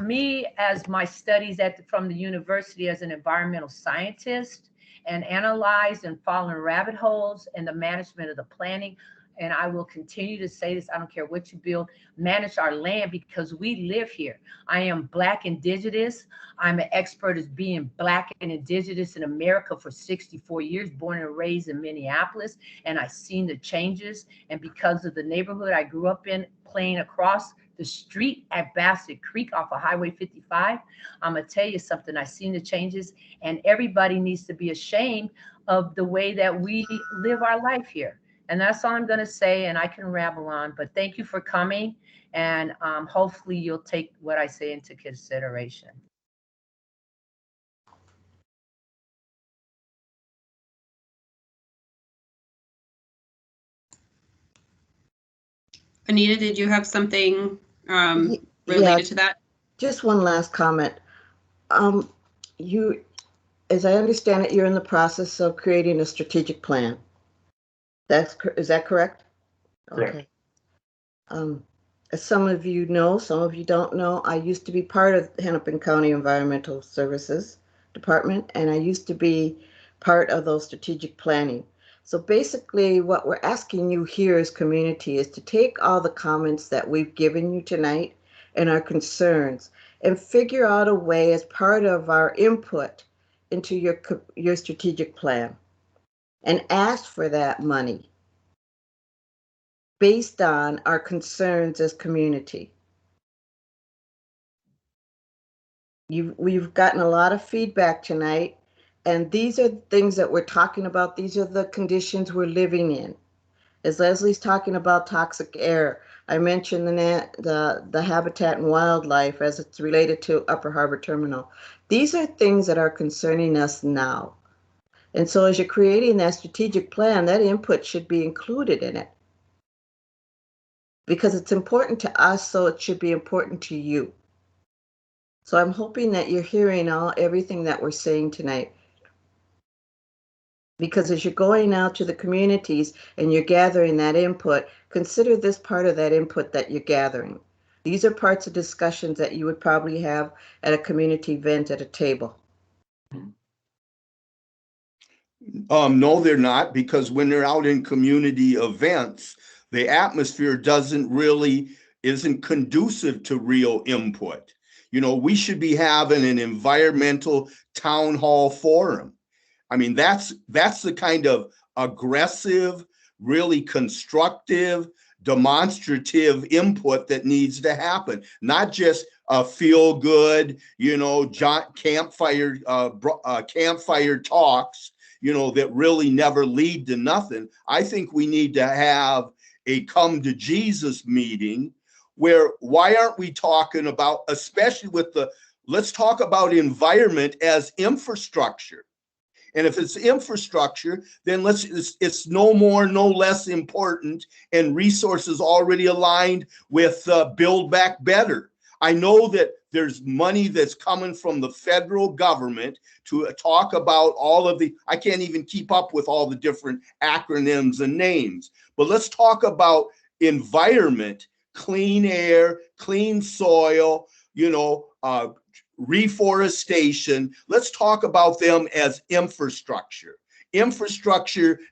me, as my studies from the university as an environmental scientist, and analyze and fall in rabbit holes in the management of the planning, and I will continue to say this, I don't care what you build, manage our land, because we live here. I am Black Indigenous. I'm an expert as being Black and Indigenous in America for 64 years, born and raised in Minneapolis, and I've seen the changes. And because of the neighborhood I grew up in, playing across the street at Bassett Creek off of Highway 55, I'm gonna tell you something, I've seen the changes, and everybody needs to be ashamed of the way that we live our life here. And that's all I'm going to say, and I can ramble on, but thank you for coming, and hopefully you'll take what I say into consideration. Anita, did you have something related to that? Just one last comment. You, as I understand it, you're in the process of creating a strategic plan. Is that correct? Correct. Okay. As some of you know, some of you don't know, I used to be part of the Hennepin County Environmental Services Department, and I used to be part of those strategic planning. So basically what we're asking you here as community is to take all the comments that we've given you tonight and our concerns and figure out a way as part of our input into your strategic plan, and ask for that money based on our concerns as community. We've gotten a lot of feedback tonight, and these are the things that we're talking about. These are the conditions we're living in. As Leslie's talking about toxic air, I mentioned the habitat and wildlife as it's related to Upper Harbor Terminal. These are things that are concerning us now. And so as you're creating that strategic plan, that input should be included in it, because it's important to us, so it should be important to you. So I'm hoping that you're hearing everything that we're saying tonight. Because as you're going out to the communities and you're gathering that input, consider this part of that input that you're gathering. These are parts of discussions that you would probably have at a community event at a table. No, they're not, because when they're out in community events, the atmosphere isn't conducive to real input. You know, we should be having an environmental town hall forum. I mean, that's the kind of aggressive, really constructive, demonstrative input that needs to happen, not just feel good, campfire talks, that really never lead to nothing. I think we need to have a come to Jesus meeting where, why aren't we talking about, especially with the let's talk about environment as infrastructure. And if it's infrastructure, then it's no more, no less important, and resources already aligned with Build Back Better. I know that there's money that's coming from the federal government to talk about all of the, I can't even keep up with all the different acronyms and names, but let's talk about environment, clean air, clean soil, reforestation. Let's talk about them as infrastructure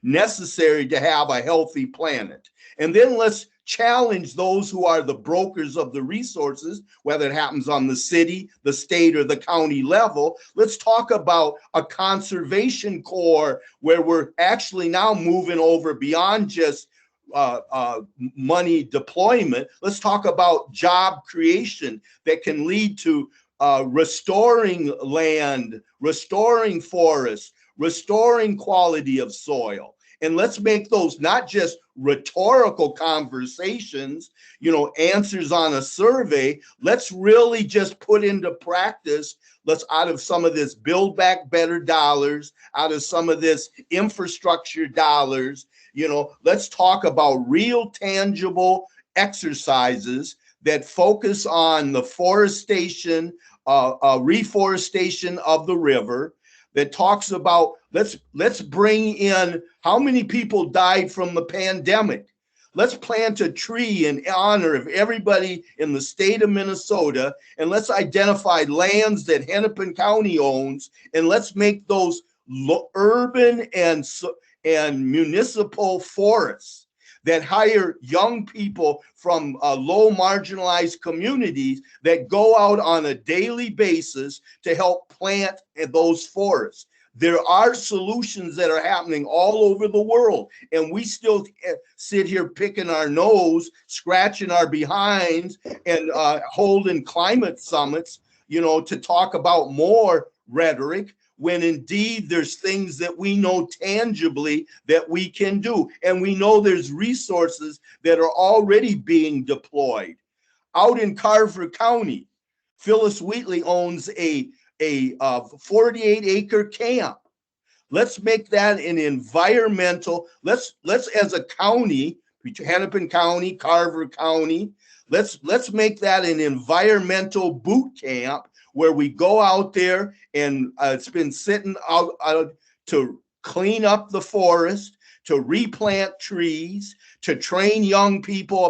necessary to have a healthy planet. And then let's challenge those who are the brokers of the resources, whether it happens on the city, the state, or the county level. Let's talk about a conservation corps where we're actually now moving over beyond just money deployment. Let's talk about job creation that can lead to restoring land, restoring forests, restoring quality of soil. And let's make those not just rhetorical conversations, answers on a survey. Let's really just put into practice, let's out of some of this Build Back Better dollars, out of some of this infrastructure dollars, let's talk about real tangible exercises that focus on the forestation, reforestation of the river, that talks about let's bring in how many people died from the pandemic. Let's plant a tree in honor of everybody in the state of Minnesota, and let's identify lands that Hennepin County owns, and let's make those urban and municipal forests that hire young people from low marginalized communities that go out on a daily basis to help plant those forests. There are solutions that are happening all over the world, and we still sit here picking our nose, scratching our behinds, and holding climate summits, to talk about more rhetoric, when indeed there's things that we know tangibly that we can do. And we know there's resources that are already being deployed. Out in Carver County, Phyllis Wheatley owns a 48-acre camp. Let's make that an environmental, let's as a county, Hennepin County, Carver County, let's make that an environmental boot camp where we go out there and it's been sitting out to clean up the forest, to replant trees, to train young people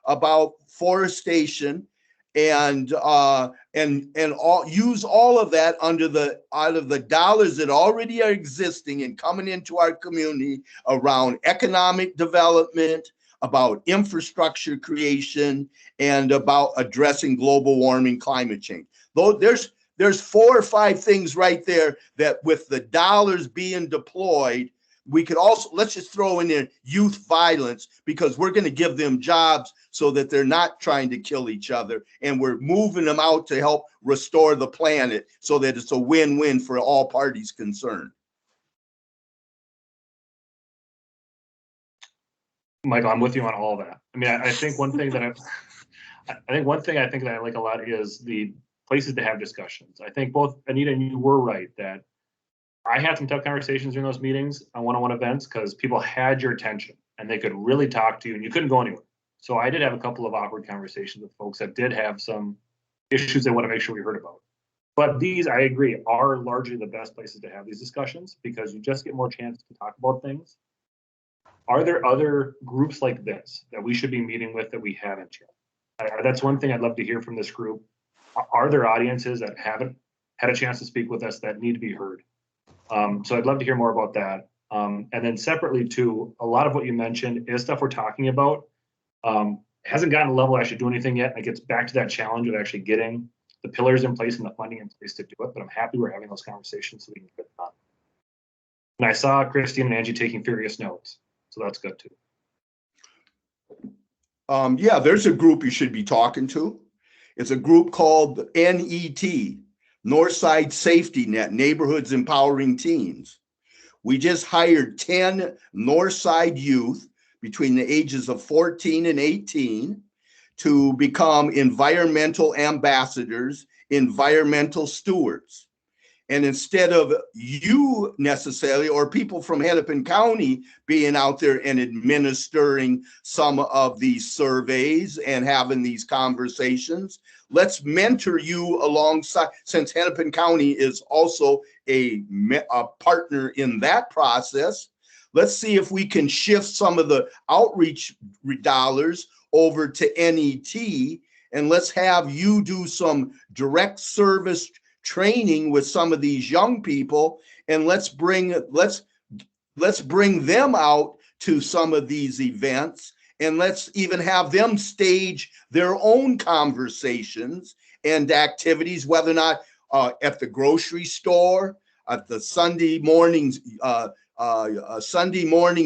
about forestation, and use all of that out of the dollars that already are existing and coming into our community around economic development, about infrastructure creation, and about addressing global warming, climate change. Though there's 4 or 5 things right there that with the dollars being deployed, we could also, let's just throw in there youth violence, because we're going to give them jobs so that they're not trying to kill each other. And we're moving them out to help restore the planet so that it's a win-win for all parties concerned. Michael, I'm with you on all that. I mean, I think one thing that I like a lot is the places to have discussions. I think both Anita and you were right that I had some tough conversations during those meetings on one-on-one events because people had your attention and they could really talk to you and you couldn't go anywhere. So I did have a couple of awkward conversations with folks that did have some issues they want to make sure we heard about. But these, I agree, are largely the best places to have these discussions because you just get more chance to talk about things. Are there other groups like this that we should be meeting with that we haven't yet? That's one thing I'd love to hear from this group. Are there audiences that haven't had a chance to speak with us that need to be heard? So I'd love to hear more about that. And then separately too, a lot of what you mentioned is stuff we're talking about. Hasn't gotten a level I should do anything yet. And it gets back to that challenge of actually getting the pillars in place and the funding in place to do it. But I'm happy we're having those conversations so we can get it done. And I saw Christine and Angie taking furious notes. So that's good too. Yeah, there's a group you should be talking to. It's a group called NET, Northside Safety Net, Neighborhoods Empowering Teens. We just hired 10 Northside youth between the ages of 14 and 18 to become environmental ambassadors environmental stewards. And instead of you necessarily, or people from Hennepin County being out there and administering some of these surveys and having these conversations, let's mentor you alongside, since Hennepin County is also a partner in that process. Let's see if we can shift some of the outreach dollars over to NET, and let's have you do some direct service training with some of these young people, and let's bring them out to some of these events, and let's even have them stage their own conversations and activities, whether or not at the grocery store, at the Sunday morning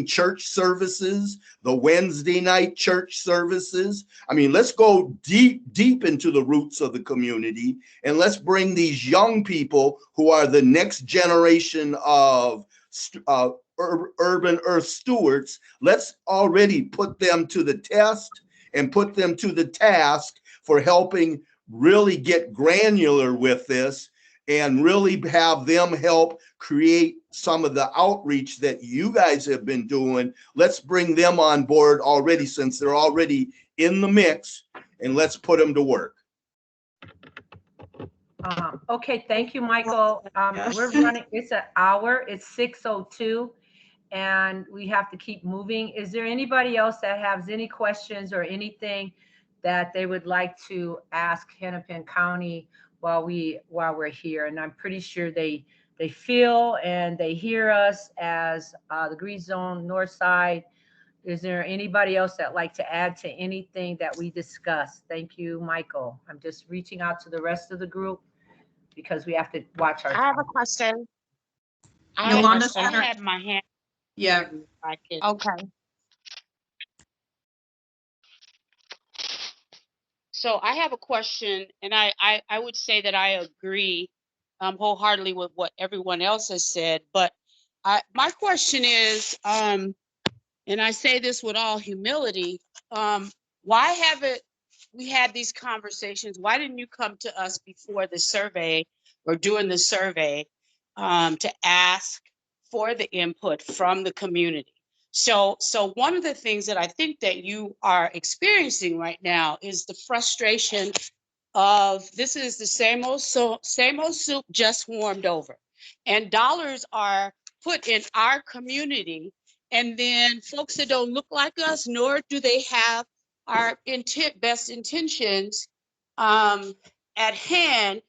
church services, the Wednesday night church services. I mean, let's go deep into the roots of the community, and let's bring these young people who are the next generation of urban earth stewards. Let's already put them to the test and put them to the task for helping really get granular with this and really have them help create some of the outreach that you guys have been doing. Let's bring them on board already, since they're already in the mix, and let's put them to work. Okay, thank you, Michael. We're running, it's an hour, it's 6:02, and we have to keep moving. Is there anybody else that has any questions or anything that they would like to ask Hennepin County while we're here? And I'm pretty sure they feel and they hear us as the Green Zone Northside. Is there anybody else that like to add to anything that we discussed? Thank you, Michael. I'm just reaching out to the rest of the group because we have to watch our time. I have a question. I had my hand. Yeah. Okay. So I have a question, and I would say that I agree wholeheartedly with what everyone else has said. But my question is, and I say this with all humility, why haven't we had these conversations? Why didn't you come to us before the survey or during the survey to ask for the input from the community? So one of the things that I think that you are experiencing right now is the frustration of this is the same old soup just warmed over, and dollars are put in our community, and then folks that don't look like us, nor do they have our best intentions at hand,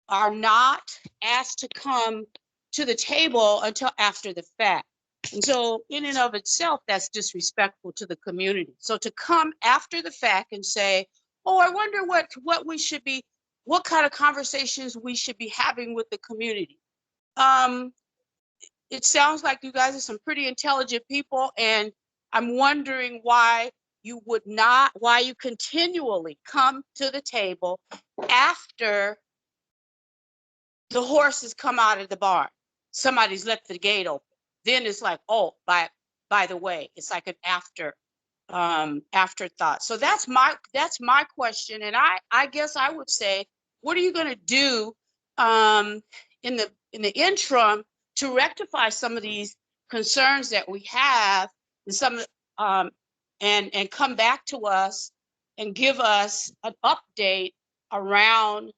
are not asked to come to the table until after the fact. And so in and of itself, that's disrespectful to the community. So to come after the fact and say, oh, I wonder what we should be, what kind of conversations we should be having with the community. It sounds like you guys are some pretty intelligent people, and I'm wondering why you continually come to the table after the horses come out of the barn. Somebody's left the gate open. Then it's like, oh, by the way, it's like an afterthought. So that's my question. And I guess I would say, what are you going to do in the interim to rectify some of these concerns that we have, and come back to us and give us an update around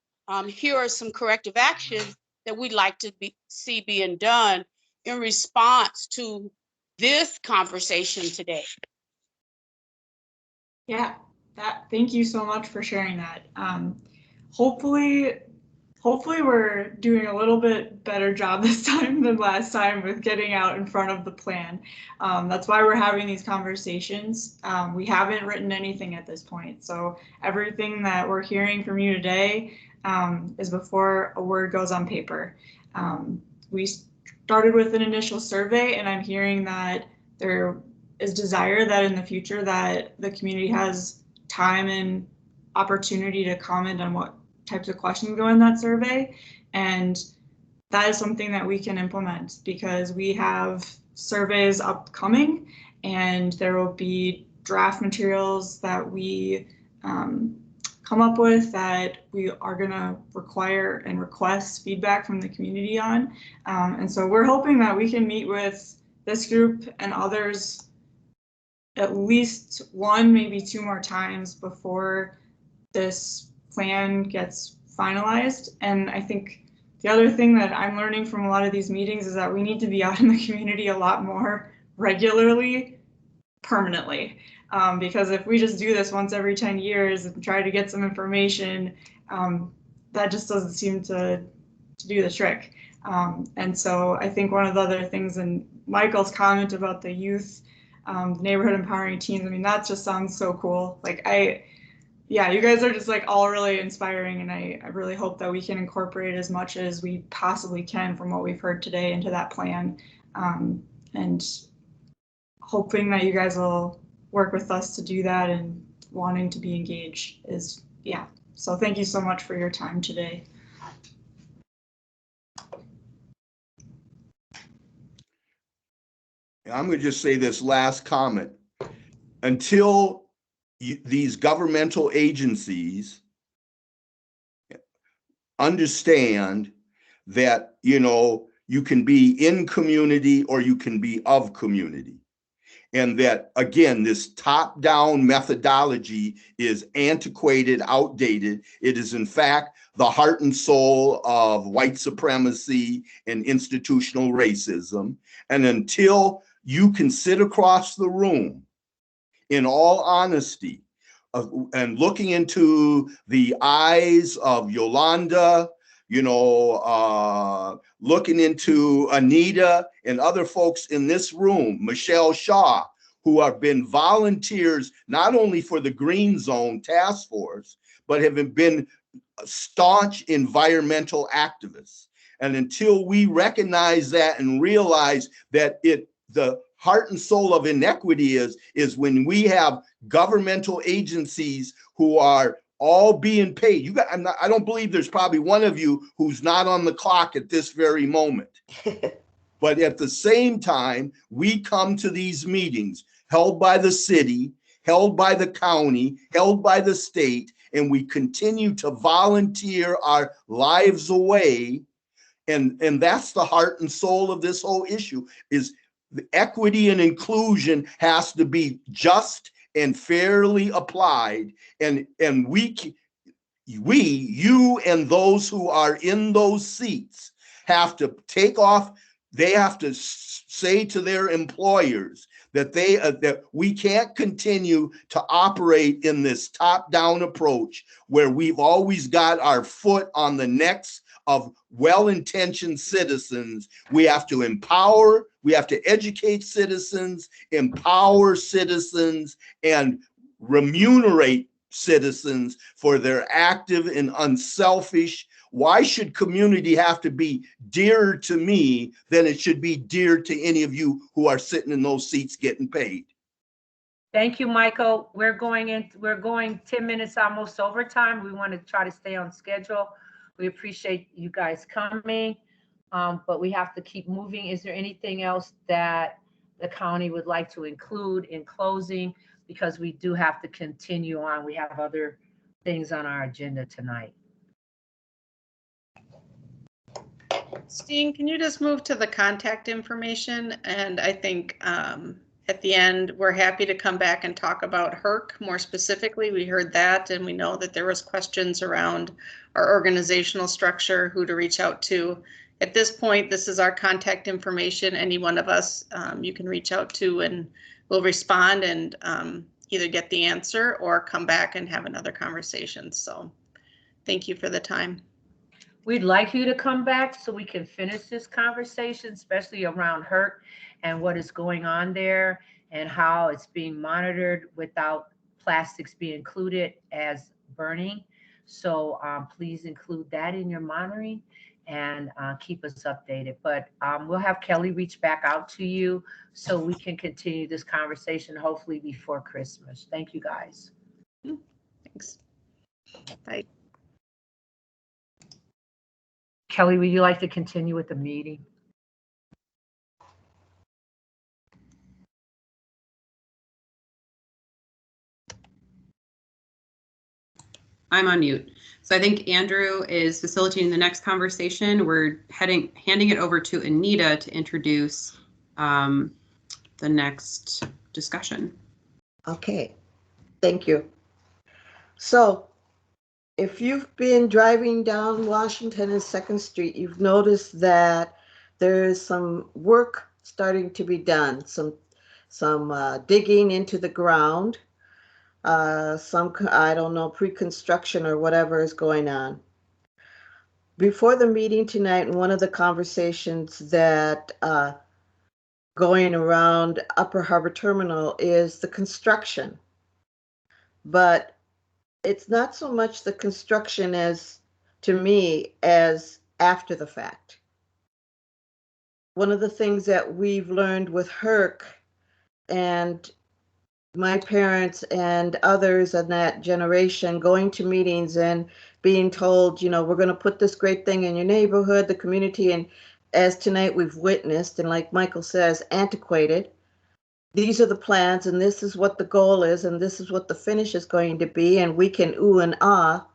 here are some corrective actions that we'd like to see being done in response to this conversation today. Yeah, thank you so much for sharing that. Hopefully we're doing a little bit better job this time than last time with getting out in front of the plan. That's why we're having these conversations. We haven't written anything at this point. So everything that we're hearing from you today is before a word goes on paper. We started with an initial survey, and I'm hearing that there is desire that in the future that the community has time and opportunity to comment on what types of questions go in that survey. And that is something that we can implement because we have surveys upcoming, and there will be draft materials that we come come up with that we are going to require and request feedback from the community on. And so we're hoping that we can meet with this group and others at least one, maybe two more times before this plan gets finalized. And I think the other thing that I'm learning from a lot of these meetings is that we need to be out in the community a lot more regularly, permanently. Because if we just do this once every 10 years and try to get some information, that just doesn't seem to do the trick. And so I think one of the other things, and Michael's comment about the youth, neighborhood empowering teens, I mean, that just sounds so cool. Like yeah, you guys are just like all really inspiring, and I really hope that we can incorporate as much as we possibly can from what we've heard today into that plan. And hoping that you guys will work with us to do that, and wanting to be engaged is, yeah. So thank you so much for your time today. I'm going to just say this last comment. Until these governmental agencies understand that, you know, you can be in community or you can be of community. And that, again, this top-down methodology is antiquated, outdated. It is, in fact, the heart and soul of white supremacy and institutional racism. And until you can sit across the room, in all honesty, and looking into the eyes of Yolanda, you know, looking into Anita and other folks in this room, Michelle Shaw, who have been volunteers not only for the Green Zone Task Force, but have been staunch environmental activists. And until we recognize that and realize that the heart and soul of inequity is when we have governmental agencies who are all being paid. I don't believe there's probably one of you who's not on the clock at this very moment. But at the same time, we come to these meetings held by the city, held by the county, held by the state, and we continue to volunteer our lives away. And that's the heart and soul of this whole issue, is the equity and inclusion has to be just and fairly applied. And you and those who are in those seats have to take off. They have to say to their employers that that we can't continue to operate in this top-down approach where we've always got our foot on the necks of well-intentioned citizens. We have to empower, we have to educate citizens, empower citizens, and remunerate citizens for their active and unselfish. Why should community have to be dearer to me than it should be dear to any of you who are sitting in those seats getting paid? Thank you, Michael. We're going 10 minutes almost overtime. We want to try to stay on schedule. We appreciate you guys coming, but we have to keep moving. Is there anything else that the county would like to include in closing? Because we do have to continue on. We have other things on our agenda tonight. Steen, can you just move to the contact information? And I think at the end, we're happy to come back and talk about HERC more specifically. We heard that, and we know that there was questions around our organizational structure, who to reach out to. At this point, this is our contact information. Any one of us you can reach out to, and we'll respond and either get the answer or come back and have another conversation. So thank you for the time. We'd like you to come back so we can finish this conversation, especially around HERC and what is going on there and how it's being monitored without plastics being included as burning. So please include that in your monitoring and keep us updated. But we'll have Kelly reach back out to you so we can continue this conversation hopefully before Christmas. Thank you, guys. Thanks. Bye. Kelly, would you like to continue with the meeting? I'm on mute. So I think Andrew is facilitating the next conversation. We're handing it over to Anita to introduce the next discussion. Okay, thank you. So if you've been driving down Washington and 2nd Street, you've noticed that there is some work starting to be done, some digging into the ground, some, I don't know, pre-construction or whatever is going on. Before the meeting tonight, in one of the conversations that going around Upper Harbor Terminal is the construction. But it's not so much the construction as, to me, as after the fact. One of the things that we've learned with HERC and my parents and others in that generation going to meetings and being told, you know, we're going to put this great thing in your neighborhood, the community, and as tonight we've witnessed, and like Michael says, antiquated. These are the plans, and this is what the goal is, and this is what the finish is going to be, and we can ooh and ah,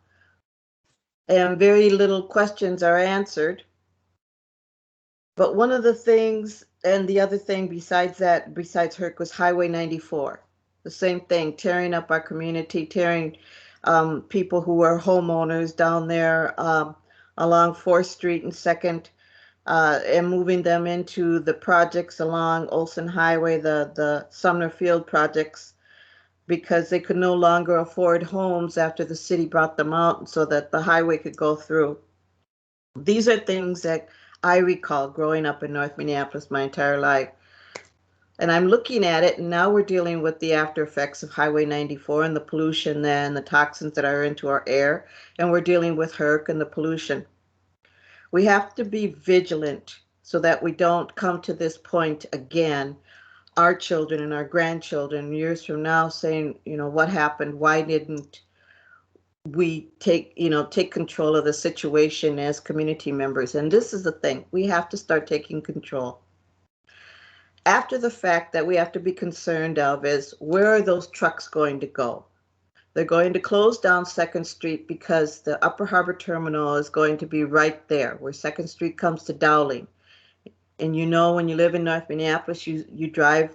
and very little questions are answered. But one of the things, and the other thing besides that, besides HERC, was Highway 94. The same thing, tearing up our community, tearing people who were homeowners down there along 4th Street and 2nd, and moving them into the projects along Olson Highway, the Sumner Field projects, because they could no longer afford homes after the city brought them out so that the highway could go through. These are things that I recall growing up in North Minneapolis my entire life. And I'm looking at it, and now we're dealing with the after effects of Highway 94 and the pollution and the toxins that are into our air, and we're dealing with HERC and the pollution. We have to be vigilant so that we don't come to this point again, our children and our grandchildren years from now saying, you know, what happened? Why didn't we take control of the situation as community members? And this is the thing, we have to start taking control. After the fact that we have to be concerned of is, where are those trucks going to go? They're going to close down 2nd Street because the Upper Harbor Terminal is going to be right there where 2nd Street comes to Dowling. And you know, when you live in North Minneapolis, you drive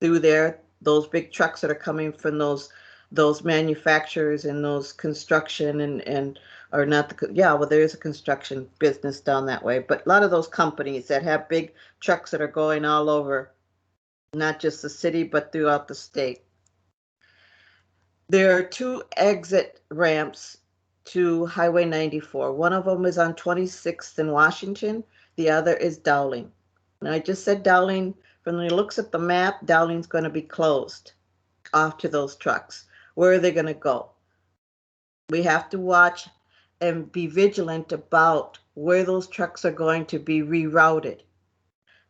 through there, those big trucks that are coming from those manufacturers and those construction and or not the, yeah, well, there is a construction business down that way, but a lot of those companies that have big trucks that are going all over, not just the city, but throughout the state. There are 2 exit ramps to Highway 94. One of them is on 26th in Washington. The other is Dowling. And I just said Dowling, from the looks at the map, Dowling's going to be closed off to those trucks. Where are they going to go? We have to watch and be vigilant about where those trucks are going to be rerouted.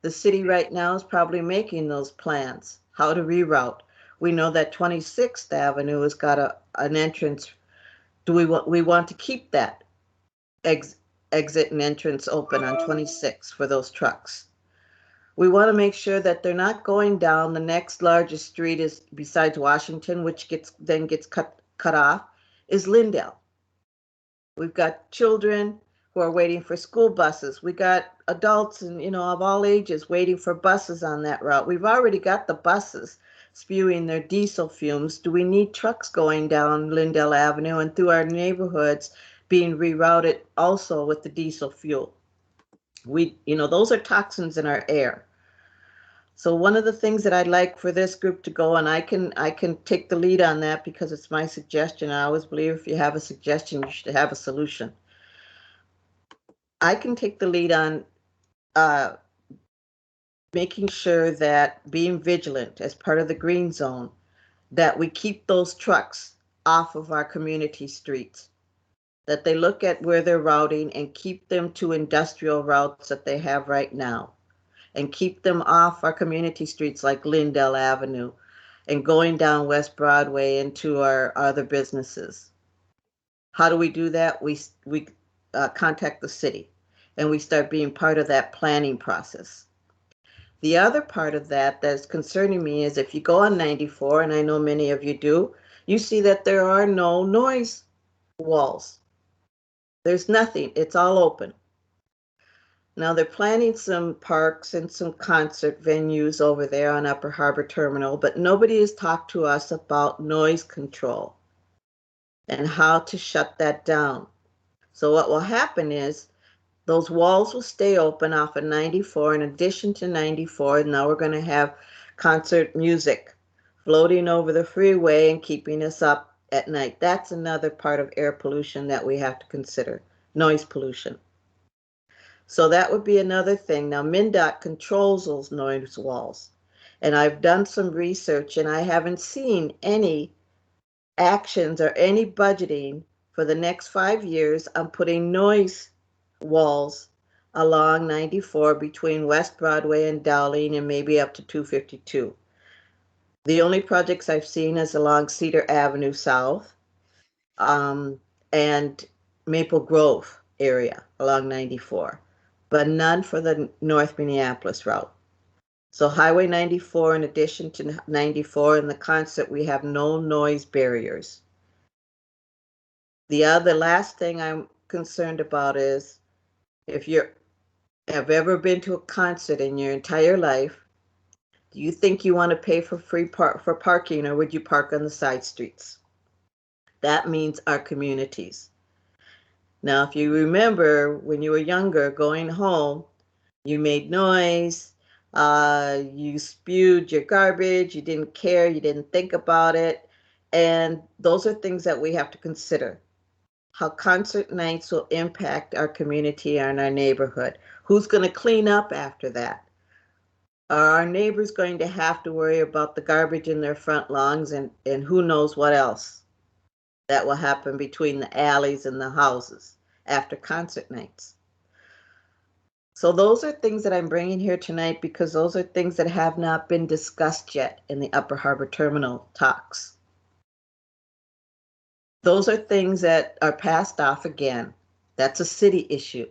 The city right now is probably making those plans, how to reroute. We know that 26th Avenue has got an entrance. Do we want to keep that exit and entrance open on 26th for those trucks? We want to make sure that they're not going down the next largest street is besides Washington, which gets cut off, is Lindell. We've got children who are waiting for school buses. We got adults and, you know, of all ages waiting for buses on that route. We've already got the buses spewing their diesel fumes. Do we need trucks going down Lindell Avenue and through our neighborhoods being rerouted also with the diesel fuel? Those are toxins in our air. So one of the things that I'd like for this group to go, and I can take the lead on that because it's my suggestion. I always believe if you have a suggestion, you should have a solution. I can take the lead on making sure that being vigilant as part of the green zone, that we keep those trucks off of our community streets, that they look at where they're routing and keep them to industrial routes that they have right now, and keep them off our community streets like Lindell Avenue and going down West Broadway into our other businesses. How do we do that? We contact the city and we start being part of that planning process. The other part of that that's concerning me is if you go on 94, and I know many of you do, you see that there are no noise walls. There's nothing. It's all open. Now they're planning some parks and some concert venues over there on Upper Harbor Terminal, but nobody has talked to us about noise control and how to shut that down. So what will happen is those walls will stay open off of 94 in addition to 94. Now we're going to have concert music floating over the freeway and keeping us up at night. That's another part of air pollution that we have to consider, noise pollution. So that would be another thing. Now, MnDOT controls those noise walls. And I've done some research and I haven't seen any actions or any budgeting for the next 5 years on putting noise walls along 94 between West Broadway and Dowling and maybe up to 252. The only projects I've seen is along Cedar Avenue South and Maple Grove area along 94. But none for the North Minneapolis route. So Highway 94, in addition to 94 in the concert, we have no noise barriers. The last thing I'm concerned about is if you have ever been to a concert in your entire life, do you think you want to pay for for parking, or would you park on the side streets? That means our communities. Now, if you remember when you were younger, going home, you made noise, you spewed your garbage, you didn't care, you didn't think about it. And those are things that we have to consider. How concert nights will impact our community and our neighborhood. Who's going to clean up after that? Are our neighbors going to have to worry about the garbage in their front lawns and who knows what else that will happen between the alleys and the houses after concert nights? So those are things that I'm bringing here tonight because those are things that have not been discussed yet in the Upper Harbor Terminal talks. Those are things that are passed off again. That's a city issue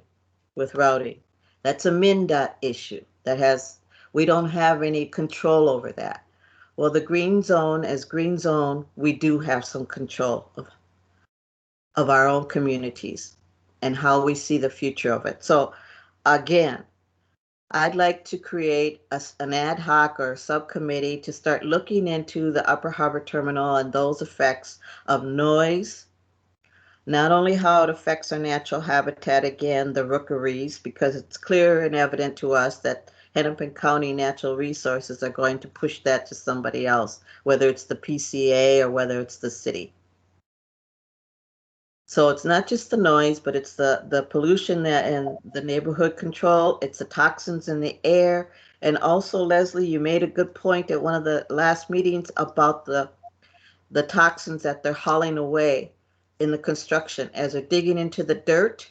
with routing. That's a MnDOT issue we don't have any control over that. Well, the green zone, as green zone, we do have some control of our own communities and how we see the future of it. So again, I'd like to create an ad hoc or a subcommittee to start looking into the Upper Harbor Terminal and those effects of noise, not only how it affects our natural habitat, again, the rookeries, because it's clear and evident to us that Hennepin County Natural Resources are going to push that to somebody else, whether it's the PCA or whether it's the city. So it's not just the noise, but it's the pollution and the neighborhood control. It's the toxins in the air. And also, Leslie, you made a good point at one of the last meetings about the toxins that they're hauling away in the construction as they're digging into the dirt.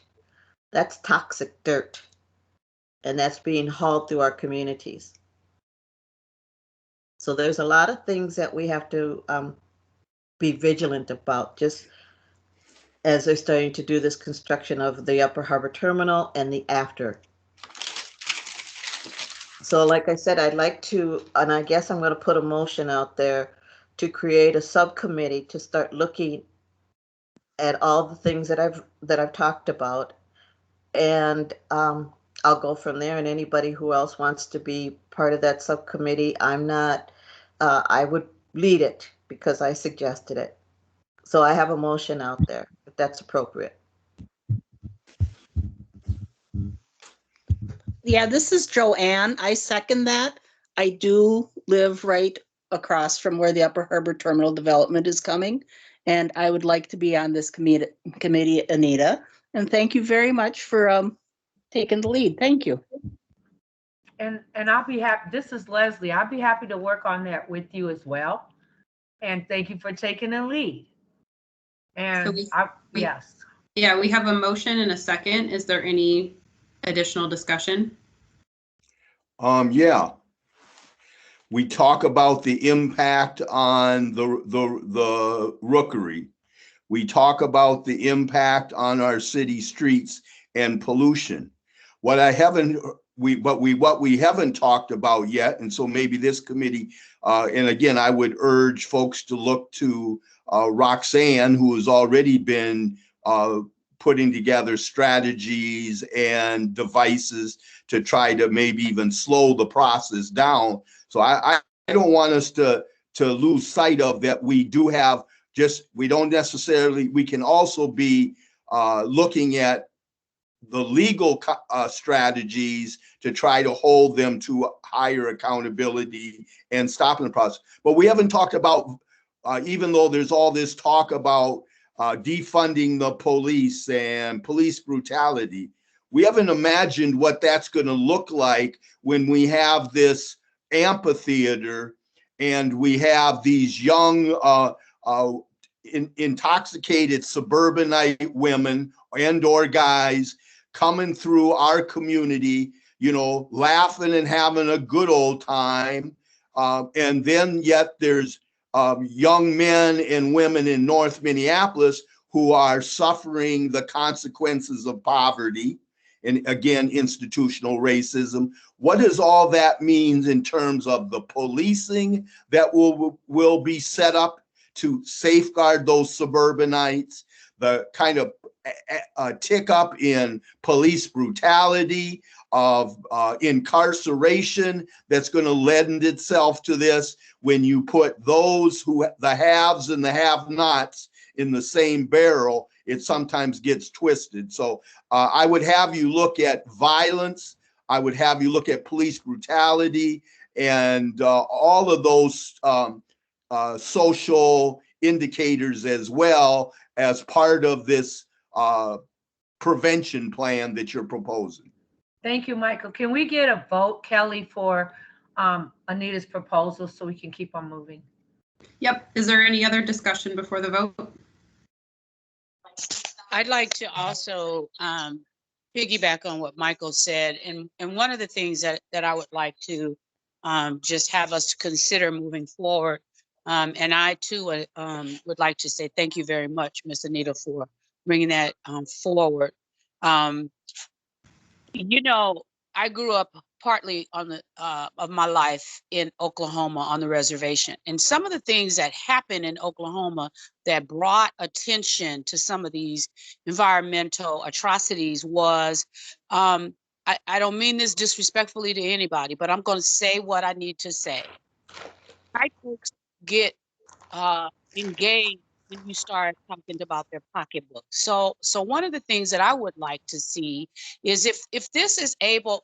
That's toxic dirt. And that's being hauled through our communities. So there's a lot of things that we have to be vigilant about, just as they're starting to do this construction of the Upper Harbor Terminal and the after. So like I said, I'd like to, and I guess I'm going to put a motion out there to create a subcommittee to start looking at all the things that I've talked about. And I'll go from there, and anybody who else wants to be part of that subcommittee, I would lead it because I suggested it. So I have a motion out there, if that's appropriate. Yeah, this is Joanne. I second that. I do live right across from where the Upper Harbor Terminal development is coming, and I would like to be on this committee, Anita. And thank you very much for taking the lead. Thank you. And I'll be happy. This is Leslie. I'll be happy to work on that with you as well. And thank you for taking the lead. And yes. Yeah, we have a motion and a second. Is there any additional discussion? Yeah. We talk about the impact on the rookery. We talk about the impact on our city streets and pollution. What we haven't talked about yet, and so maybe this committee, and again, I would urge folks to look to Roxanne, who has already been putting together strategies and devices to try to maybe even slow the process down. So I don't want us to lose sight of that. We do have we don't necessarily, we can also be looking at the legal strategies to try to hold them to higher accountability and stopping the process. But we haven't talked about, even though there's all this talk about defunding the police and police brutality, we haven't imagined what that's going to look like when we have this amphitheater and we have these young intoxicated suburbanite women and or guys coming through our community, you know, laughing and having a good old time. And then yet there's young men and women in North Minneapolis who are suffering the consequences of poverty and, again, institutional racism. What does all that mean in terms of the policing that will be set up to safeguard those suburbanites, the kind of tick up in police brutality, of incarceration that's going to lend itself to this when you put those the haves and the have-nots in the same barrel, it sometimes gets twisted. So I would have you look at violence. I would have you look at police brutality and all of those social indicators as well as part of this prevention plan that you're proposing. Thank you, Michael. Can we get a vote, Kelly, for Anita's proposal so we can keep on moving? Yep. Is there any other discussion before the vote? I'd like to also piggyback on what Michael said. And one of the things that I would like to just have us consider moving forward. And I too would like to say thank you very much, Ms. Anita, for bringing that forward. You know, I grew up partly on the of my life in Oklahoma on the reservation, and some of the things that happened in Oklahoma that brought attention to some of these environmental atrocities was, I don't mean this disrespectfully to anybody, but I'm going to say what I need to say. White folks get engaged when you start talking about their pocketbook. So one of the things that I would like to see is if this is able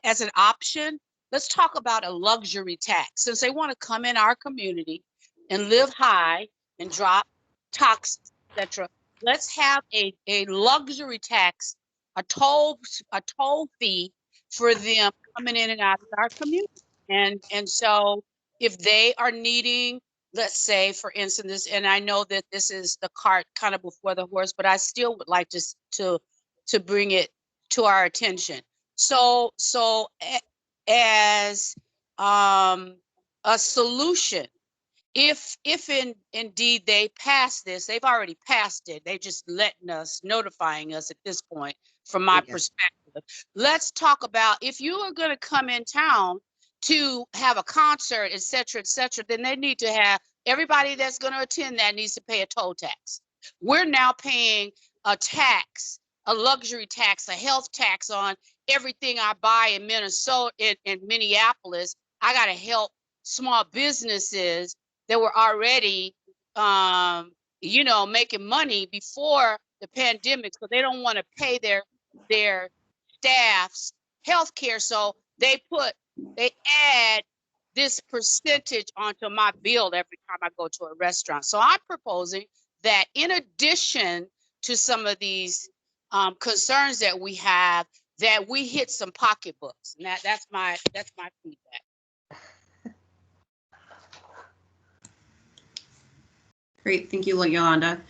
as an option, let's talk about a luxury tax. Since they want to come in our community and live high and drop taxes, etc. Let's have a luxury tax, a toll fee for them coming in and out of our community. And so if they are needing, let's say, for instance, and I know that this is the cart kind of before the horse, but I still would like to bring it to our attention. So as a solution, if indeed they pass this, they've already passed it. They just notifying us at this point, from my perspective. Let's talk about, if you are going to come in town to have a concert, et cetera, then they need to have, everybody that's going to attend that needs to pay a toll tax. We're now paying a tax, a luxury tax, a health tax on everything I buy in Minnesota, in Minneapolis. I got to help small businesses that were already, making money before the pandemic, so they don't want to pay their staff's health care. So they add this percentage onto my bill every time I go to a restaurant. So I'm proposing that in addition to some of these concerns that we have, that we hit some pocketbooks. And that's my feedback. Great, thank you, Yolanda.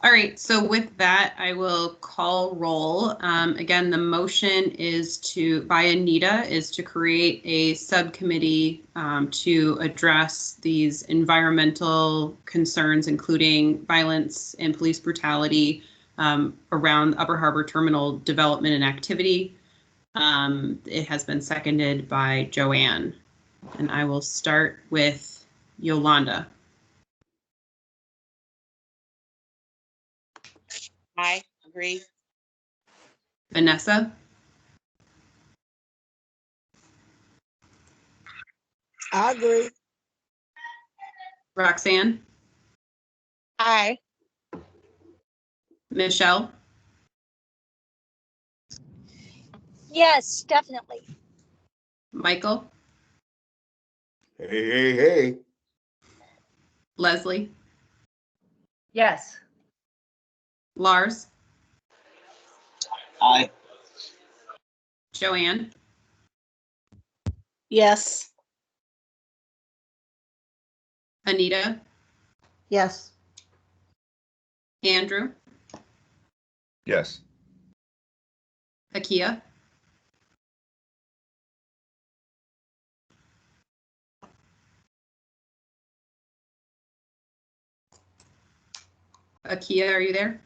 All right, so with that, I will call roll. Again, the motion by Anita is to create a subcommittee to address these environmental concerns, including violence and police brutality around Upper Harbor Terminal development and activity. It has been seconded by Joanne, and I will start with Yolanda. I agree. Vanessa, I agree. Roxanne, Aye. Michelle, Yes, definitely. Michael, Hey. Leslie, Yes. Lars, Aye. Joanne, Yes. Anita, Yes. Andrew, Yes. Akia, Akia, are you there?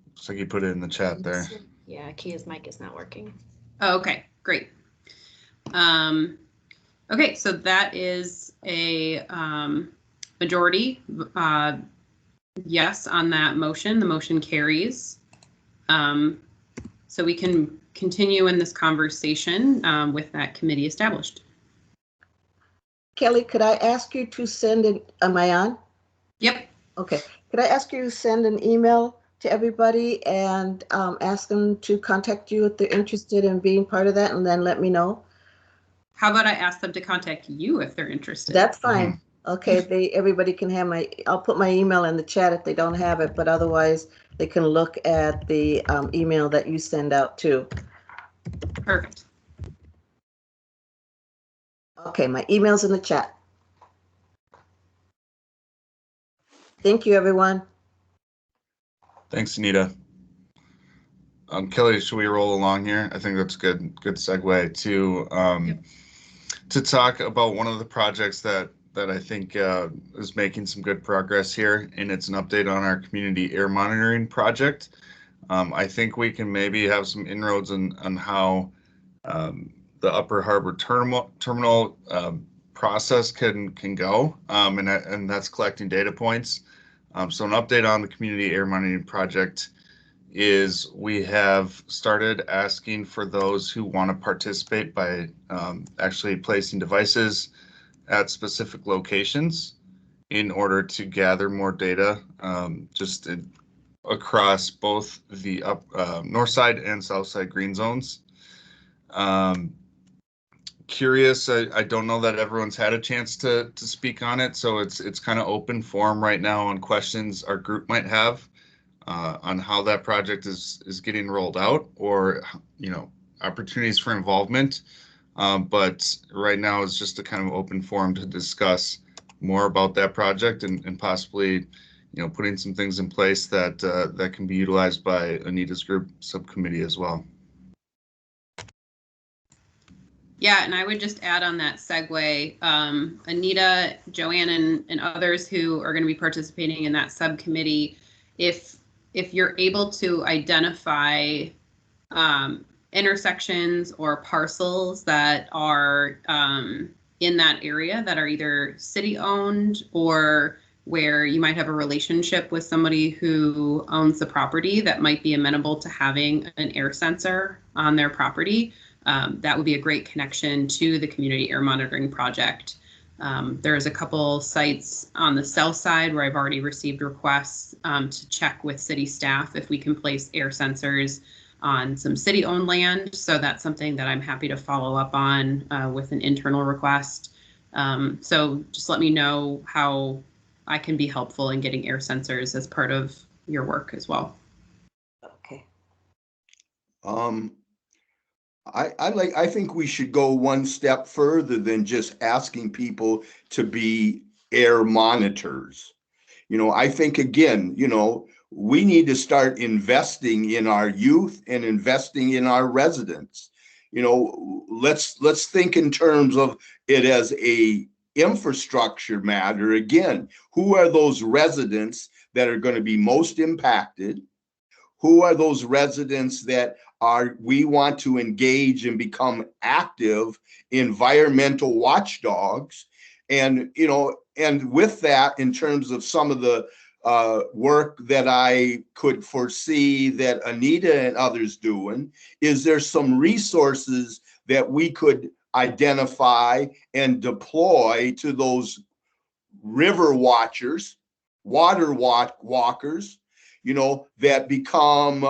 Looks like you put it in the chat there. Yeah, Kia's mic is not working. Oh, okay, great. Okay, so that is a majority yes on that motion. The motion carries. So we can continue in this conversation with that committee established. Kelly, could I ask you to send an, am I on? Yep. Okay. Could I ask you to send an email to everybody and ask them to contact you if they're interested in being part of that, and then let me know? How about I ask them to contact you if they're interested? That's fine. Okay, everybody can have I'll put my email in the chat if they don't have it, but otherwise they can look at the email that you send out too. Perfect. Okay, my email's in the chat. Thank you, everyone. Thanks, Anita. Kelly, should we roll along here? I think that's good segue to talk about one of the projects that I think is making some good progress here, and it's an update on our community air monitoring project. I think we can maybe have some inroads on how the Upper Harbor terminal process can go, and that's collecting data points. So an update on the community air monitoring project is we have started asking for those who want to participate by actually placing devices at specific locations in order to gather more data across both the north side and south side green zones. Curious, I don't know that everyone's had a chance to speak on it, so it's kind of open forum right now on questions our group might have on how that project is getting rolled out, or opportunities for involvement. But right now it's just a kind of open forum to discuss more about that project and possibly putting some things in place that that can be utilized by Anita's group subcommittee as well. Yeah, and I would just add on that segue, Anita, Joanne, and others who are going to be participating in that subcommittee, if you're able to identify intersections or parcels that are in that area that are either city-owned or where you might have a relationship with somebody who owns the property that might be amenable to having an air sensor on their property, that would be a great connection to the community air monitoring project. There's a couple sites on the south side where I've already received requests to check with city staff if we can place air sensors on some city-owned land. So that's something that I'm happy to follow up on with an internal request. So just let me know how I can be helpful in getting air sensors as part of your work as well. Okay. I think we should go one step further than just asking people to be air monitors. I think again, we need to start investing in our youth and investing in our residents. Let's think in terms of it as a infrastructure matter. Again, who are those residents that are going to be most impacted? Who are those residents that we want to engage and become active environmental watchdogs? And, you know, and with that, in terms of some of the work that I could foresee that Anita and others doing, is there some resources that we could identify and deploy to those river watchers, water walkers, you know, that become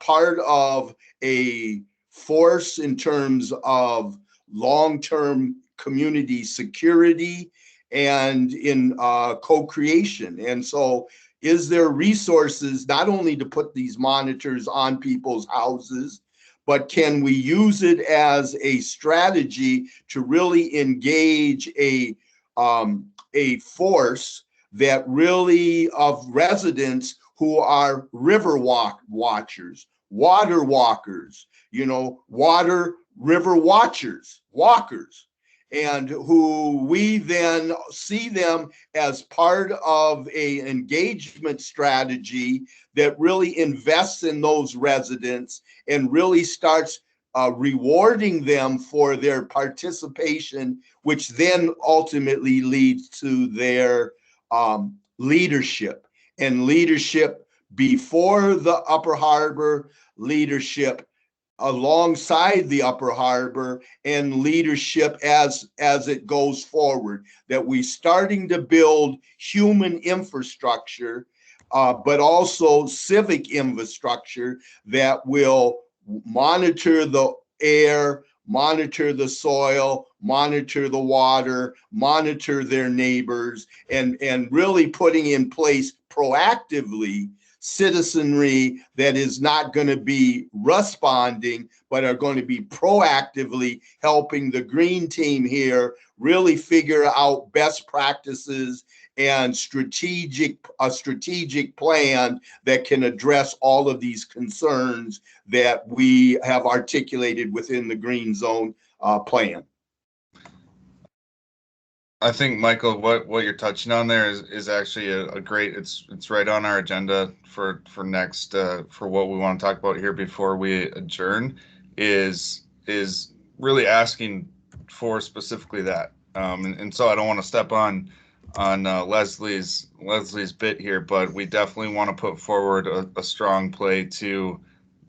part of a force in terms of long-term community security and in co-creation. And so is there resources not only to put these monitors on people's houses, but can we use it as a strategy to really engage a force that really of residents who are river watchers, water walkers, you know, river walkers, and who we then see them as part of a engagement strategy that really invests in those residents and really starts rewarding them for their participation, which then ultimately leads to their leadership, and leadership before the Upper Harbor, leadership alongside the Upper Harbor, and leadership as it goes forward, that we're starting to build human infrastructure, but also civic infrastructure that will monitor the air, monitor the soil, monitor the water, monitor their neighbors, and really putting in place proactively citizenry that is not going to be responding, but are going to be proactively helping the green team here really figure out best practices and a strategic plan that can address all of these concerns that we have articulated within the green zone plan. I think, Michael, what you're touching on there is actually a great, it's right on our agenda for next for what we want to talk about here before we adjourn, is really asking for specifically that. And so I don't want to step on Leslie's bit here, but we definitely want to put forward a strong play to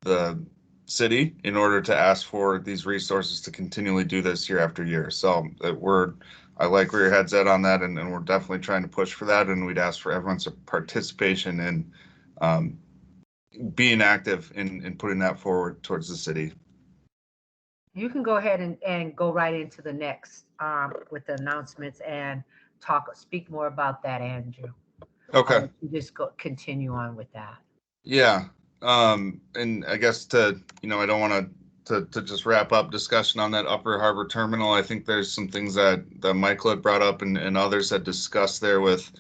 the city in order to ask for these resources to continually do this year after year. So I like where your head's at on that, and we're definitely trying to push for that, and we'd ask for everyone's participation in being active in putting that forward towards the city. You can go ahead and go right into the next with the announcements and speak more about that, Andrew. Okay. You just continue on with that. Yeah. And I guess I don't want to just wrap up discussion on that Upper Harbor terminal. I think there's some things that Michael had brought up and others had discussed there with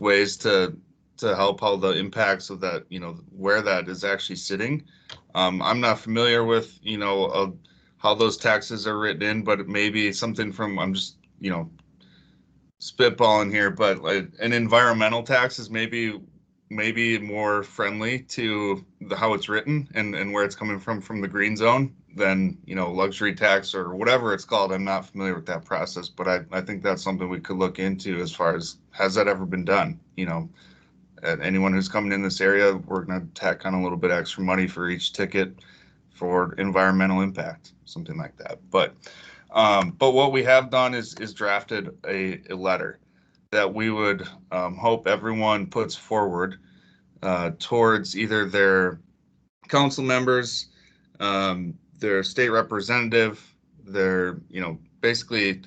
ways to help how the impacts of that, where that is actually sitting. I'm not familiar with, how those taxes are written in, but it may be something from, I'm just, spitballing here, but like an environmental tax is maybe more friendly to how it's written and where it's coming from the green zone than, luxury tax or whatever it's called. I'm not familiar with that process, but I think that's something we could look into as far as, has that ever been done? Anyone who's coming in this area, we're going to tack on a little bit extra money for each ticket for environmental impact, something like that. But what we have done is drafted a letter that we would hope everyone puts forward towards either their council members, their state representative, their, basically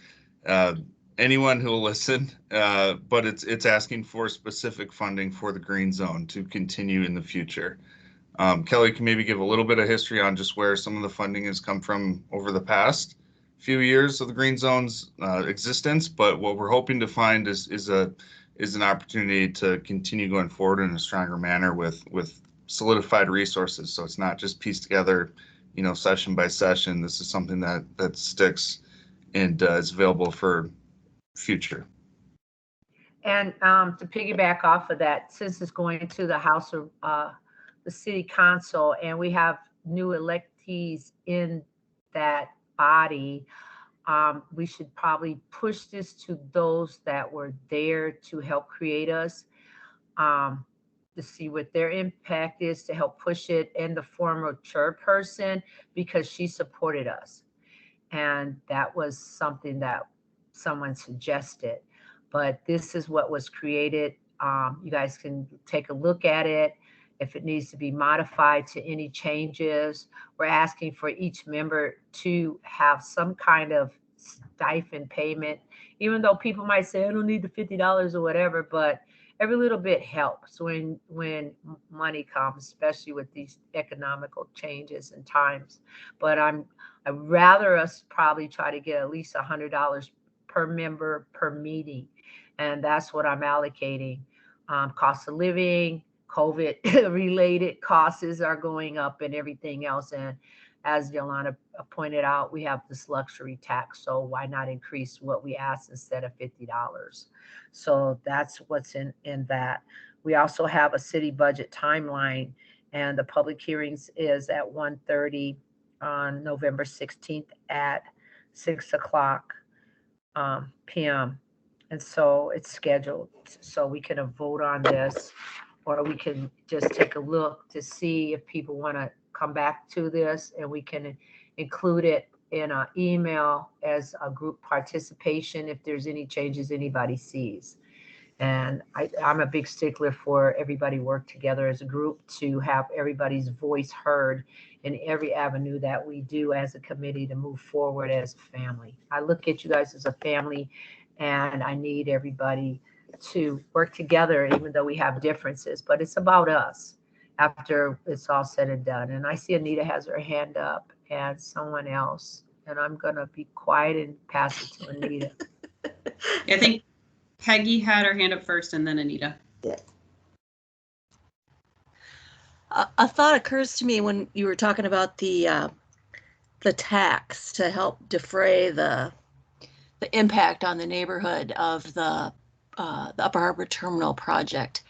anyone who will listen, but it's asking for specific funding for the green zone to continue in the future. Kelly can maybe give a little bit of history on just where some of the funding has come from over the past few years of the green zone's existence, but what we're hoping to find is an opportunity to continue going forward in a stronger manner with solidified resources. So it's not just pieced together, session by session. This is something that sticks and is available for future. And to piggyback off of that, since it's going to the House of the City Council, and we have new electees in that body, We should probably push this to those that were there to help create us, to see what their impact is, to help push it, and the former chairperson, because she supported us. And that was something that someone suggested. But this is what was created. You guys can take a look at it. If it needs to be modified to any changes, we're asking for each member to have some kind of stipend payment, even though people might say, I don't need the $50 or whatever, but every little bit helps when money comes, especially with these economical changes and times. But I'd rather us probably try to get at least $100 per member per meeting. And that's what I'm allocating. Cost of living, COVID related costs are going up and everything else. And as Yolanda pointed out, we have this luxury tax. So why not increase what we ask instead of $50? So that's what's in that. We also have a city budget timeline, and the public hearings is at 1:30 on November 16th at 6 o'clock p.m. And so it's scheduled so we can vote on this, or we can just take a look to see if people want to come back to this, and we can include it in an email as a group participation if there's any changes anybody sees. And I'm a big stickler for everybody work together as a group to have everybody's voice heard in every avenue that we do as a committee to move forward as a family. I look at you guys as a family, and I need everybody to work together, even though we have differences, but it's about us after it's all said and done. And I see Anita has her hand up and someone else, and I'm going to be quiet and pass it to Anita. I think Peggy had her hand up first and then Anita. Yeah. A thought occurs to me when you were talking about the tax to help defray the impact on the neighborhood of the Upper Harbor Terminal project.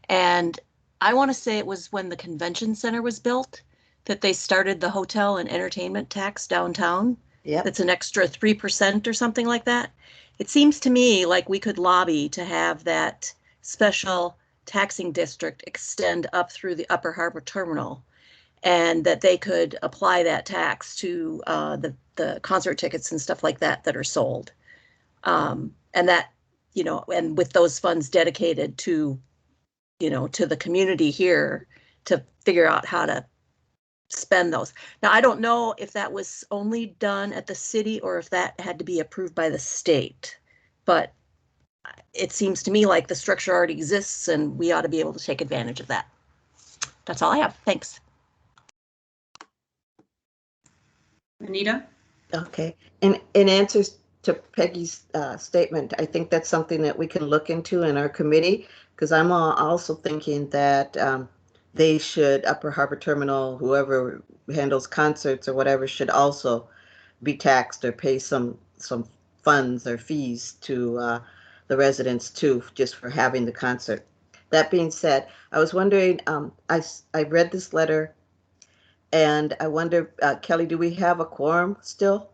And I want to say it was when the convention center was built that they started the hotel and entertainment tax downtown. Yeah. That's an extra 3% or something like that. It seems to me like we could lobby to have that special taxing district extend up through the Upper Harbor Terminal, and that they could apply that tax to the concert tickets and stuff like that that are sold. And that, and with those funds dedicated to, to the community here to figure out how to spend those. Now, I don't know if that was only done at the city or if that had to be approved by the state, but it seems to me like the structure already exists and we ought to be able to take advantage of that. That's all I have. Thanks. Anita? Okay. In answers to Peggy's statement, I think that's something that we can look into in our committee, because I'm also thinking that they should, Upper Harbor Terminal, whoever handles concerts or whatever, should also be taxed or pay some funds or fees to the residents too, just for having the concert. That being said, I was wondering, I read this letter, and I wonder, Kelly, do we have a quorum still?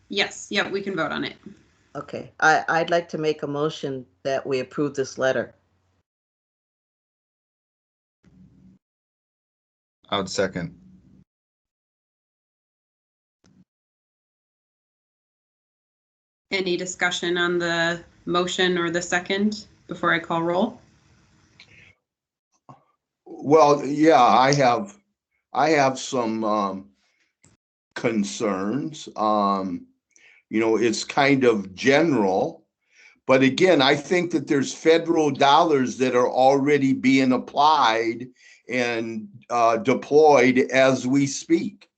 Yes, yeah, we can vote on it. Okay, I'd like to make a motion that we approve this letter. I would second. Any discussion on the motion or the second before I call roll? Well, yeah, I have some concerns. It's kind of general, but again, I think that there's federal dollars that are already being applied and deployed as we speak.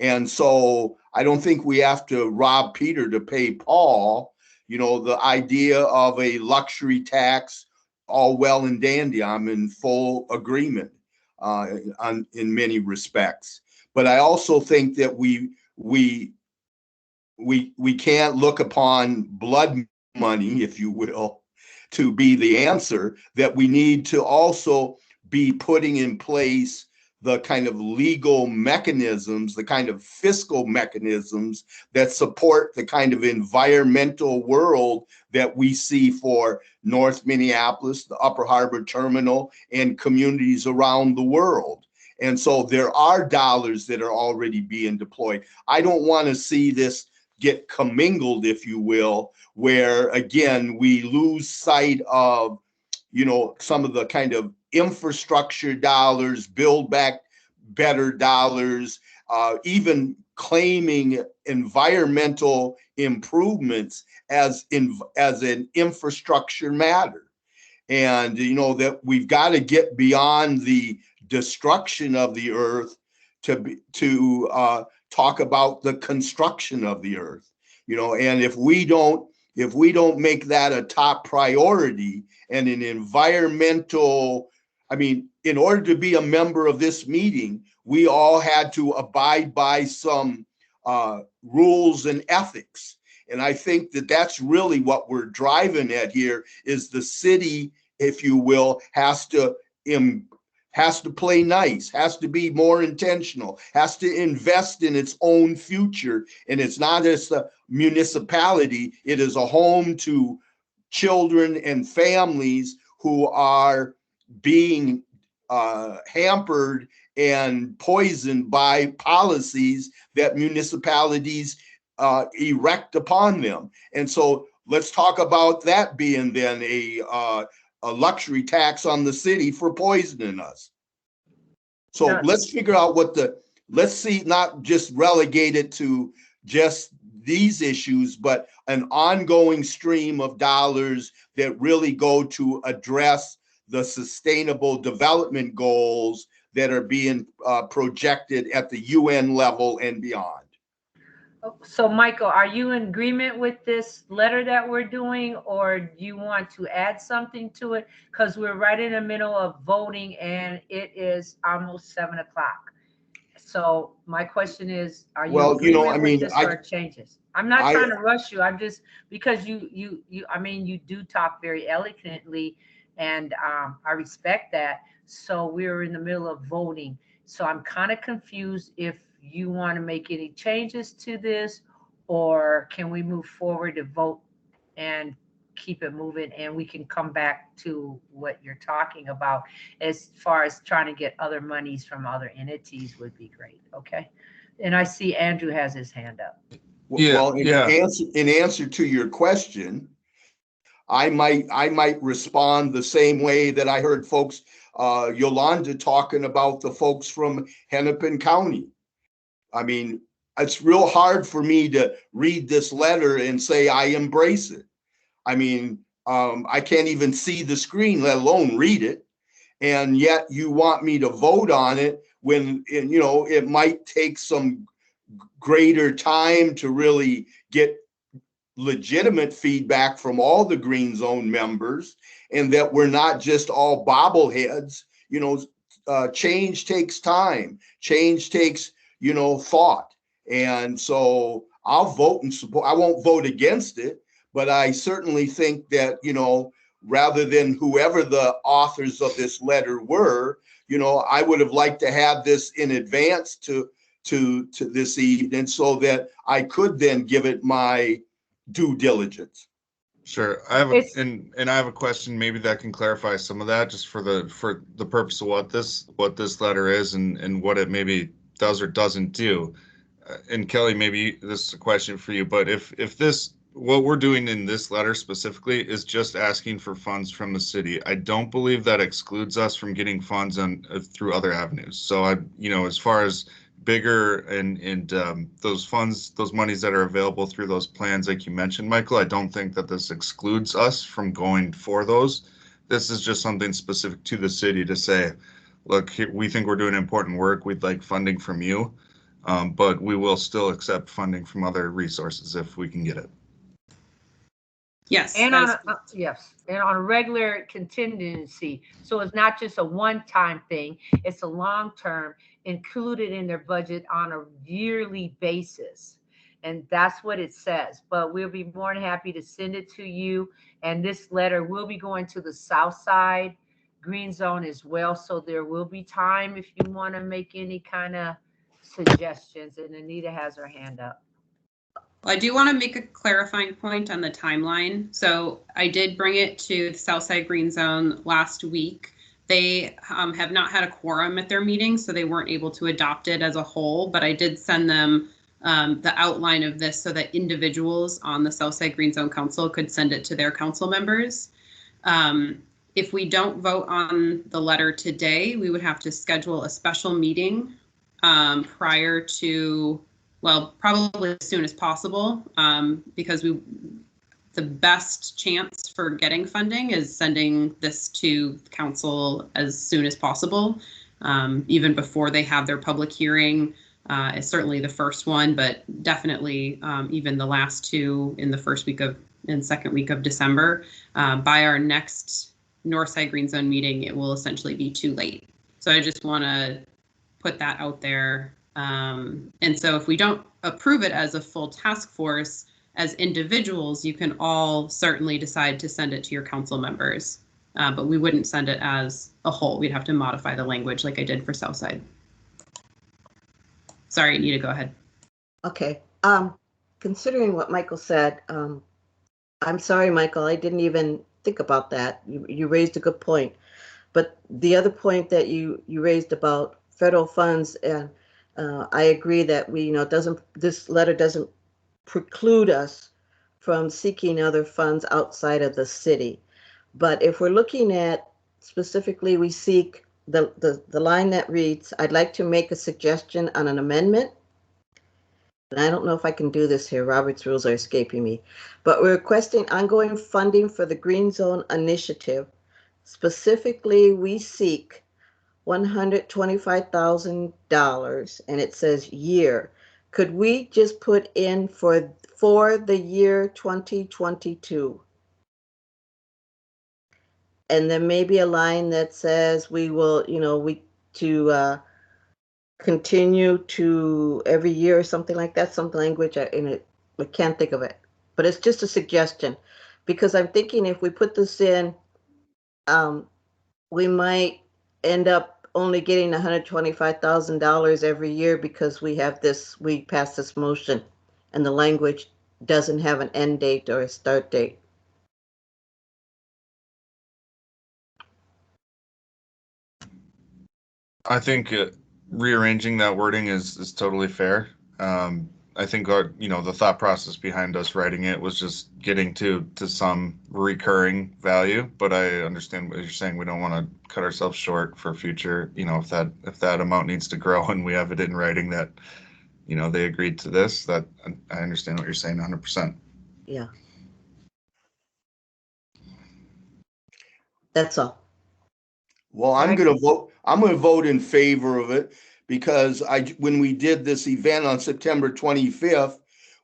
And so I don't think we have to rob Peter to pay Paul. The idea of a luxury tax, all well and dandy. I'm in full agreement in many respects. But I also think that we can't look upon blood money, if you will, to be the answer, that we need to also be putting in place the kind of legal mechanisms, the kind of fiscal mechanisms that support the kind of environmental world that we see for North Minneapolis, the Upper Harbor Terminal, and communities around the world. And so there are dollars that are already being deployed. I don't want to see this get commingled, if you will, where again, we lose sight of, you know, some of the kind of infrastructure dollars, build back better dollars, even claiming environmental improvements as an infrastructure matter. And, you know, that we've got to get beyond the destruction of the earth to talk about the construction of the earth, you know. And if we don't make that a top priority and an environmental, I mean, in order to be a member of this meeting, we all had to abide by some rules and ethics. And I think that that's really what we're driving at here, is the city, if you will, has to play nice, has to be more intentional, has to invest in its own future. And it's not just a municipality, it is a home to children and families who are being hampered and poisoned by policies that municipalities erect upon them. And so let's talk about that being then a luxury tax on the city for poisoning us. So let's figure out let's see, not just relegate it to just these issues, but an ongoing stream of dollars that really go to address the sustainable development goals that are being projected at the UN level and beyond. So Michael, are you in agreement with this letter that we're doing, or do you want to add something to it? Because we're right in the middle of voting and it is almost 7 o'clock. So my question is, are you with this or changes? I'm not trying to rush you. I'm just, because you do talk very eloquently, and I respect that. So we're in the middle of voting. So I'm kind of confused if you want to make any changes to this, or can we move forward to vote and keep it moving, and we can come back to what you're talking about as far as trying to get other monies from other entities would be great. Okay. And I see Andrew has his hand up. Well, in answer to your question, I might respond the same way that I heard folks, Yolanda talking about the folks from Hennepin County. I mean, it's real hard for me to read this letter and say I embrace it. I mean, I can't even see the screen, let alone read it. And yet you want me to vote on it when, you know, it might take some greater time to really get legitimate feedback from all the Green Zone members, and that we're not just all bobbleheads. You know, change takes time. Change takes, you know, thought. And so I'll vote and support. I won't vote against it, but I certainly think that, you know, rather than whoever the authors of this letter were, you know, I would have liked to have this in advance to this evening, so that I could then give it my due diligence. Sure. I have a question maybe that can clarify some of that, just for the purpose of what this letter is and what it maybe does or doesn't do. And Kelly, maybe this is a question for you, but if this, what we're doing in this letter specifically is just asking for funds from the city, I don't believe that excludes us from getting funds through other avenues. So as far as bigger and those funds, those monies that are available through those plans like you mentioned, Michael, I don't think that this excludes us from going for those. This is just something specific to the city to say, look, we think we're doing important work, we'd like funding from you, but we will still accept funding from other resources if we can get it. Yes. And on a regular contingency. So it's not just a one-time thing, it's a long-term, included in their budget on a yearly basis. And that's what it says. But we'll be more than happy to send it to you. And this letter will be going to the South Side green zone as well. So there will be time if you want to make any kind of suggestions. And Anita has her hand up. Well, I do want to make a clarifying point on the timeline. So I did bring it to the Southside Green Zone last week. They have not had a quorum at their meeting, so they weren't able to adopt it as a whole, but I did send them the outline of this so that individuals on the Southside Green Zone Council could send it to their council members. If we don't vote on the letter today, we would have to schedule a special meeting prior to, well, probably as soon as possible, because the best chance for getting funding is sending this to council as soon as possible, even before they have their public hearing. It's certainly the first one, but definitely even the last two in the first week of and second week of December. By our next Northside Green Zone meeting, it will essentially be too late. So I just want to put that out there. And so if we don't approve it as a full task force, as individuals, you can all certainly decide to send it to your council members, but we wouldn't send it as a whole. We'd have to modify the language like I did for Southside. Sorry, Anita, go ahead. Okay. Considering what Michael said, I'm sorry, Michael, I didn't even think about that. You raised a good point. But the other point that you raised about federal funds, and I agree that this letter doesn't preclude us from seeking other funds outside of the city. But if we're looking at specifically, we seek the line that reads, I'd like to make a suggestion on an amendment. And I don't know if I can do this here. Robert's rules are escaping me. But we're requesting ongoing funding for the Green Zone Initiative. Specifically, we seek $125,000, and it says year. Could we just put in for the year 2022? And then maybe a line that says we will, continue to every year or something like that, some language, I can't think of it. But it's just a suggestion, because I'm thinking if we put this in, we might end up only getting $125,000 every year because we passed this motion and the language doesn't have an end date or a start date. I think rearranging that wording is totally fair. I think the thought process behind us writing it was just getting to some recurring value, but I understand what you're saying. We don't want to cut ourselves short for future, if that amount needs to grow and we have it in writing that, they agreed to this, that I understand what you're saying 100%. Yeah. That's all. Well, I'm going to vote in favor of it, because when we did this event on September 25th,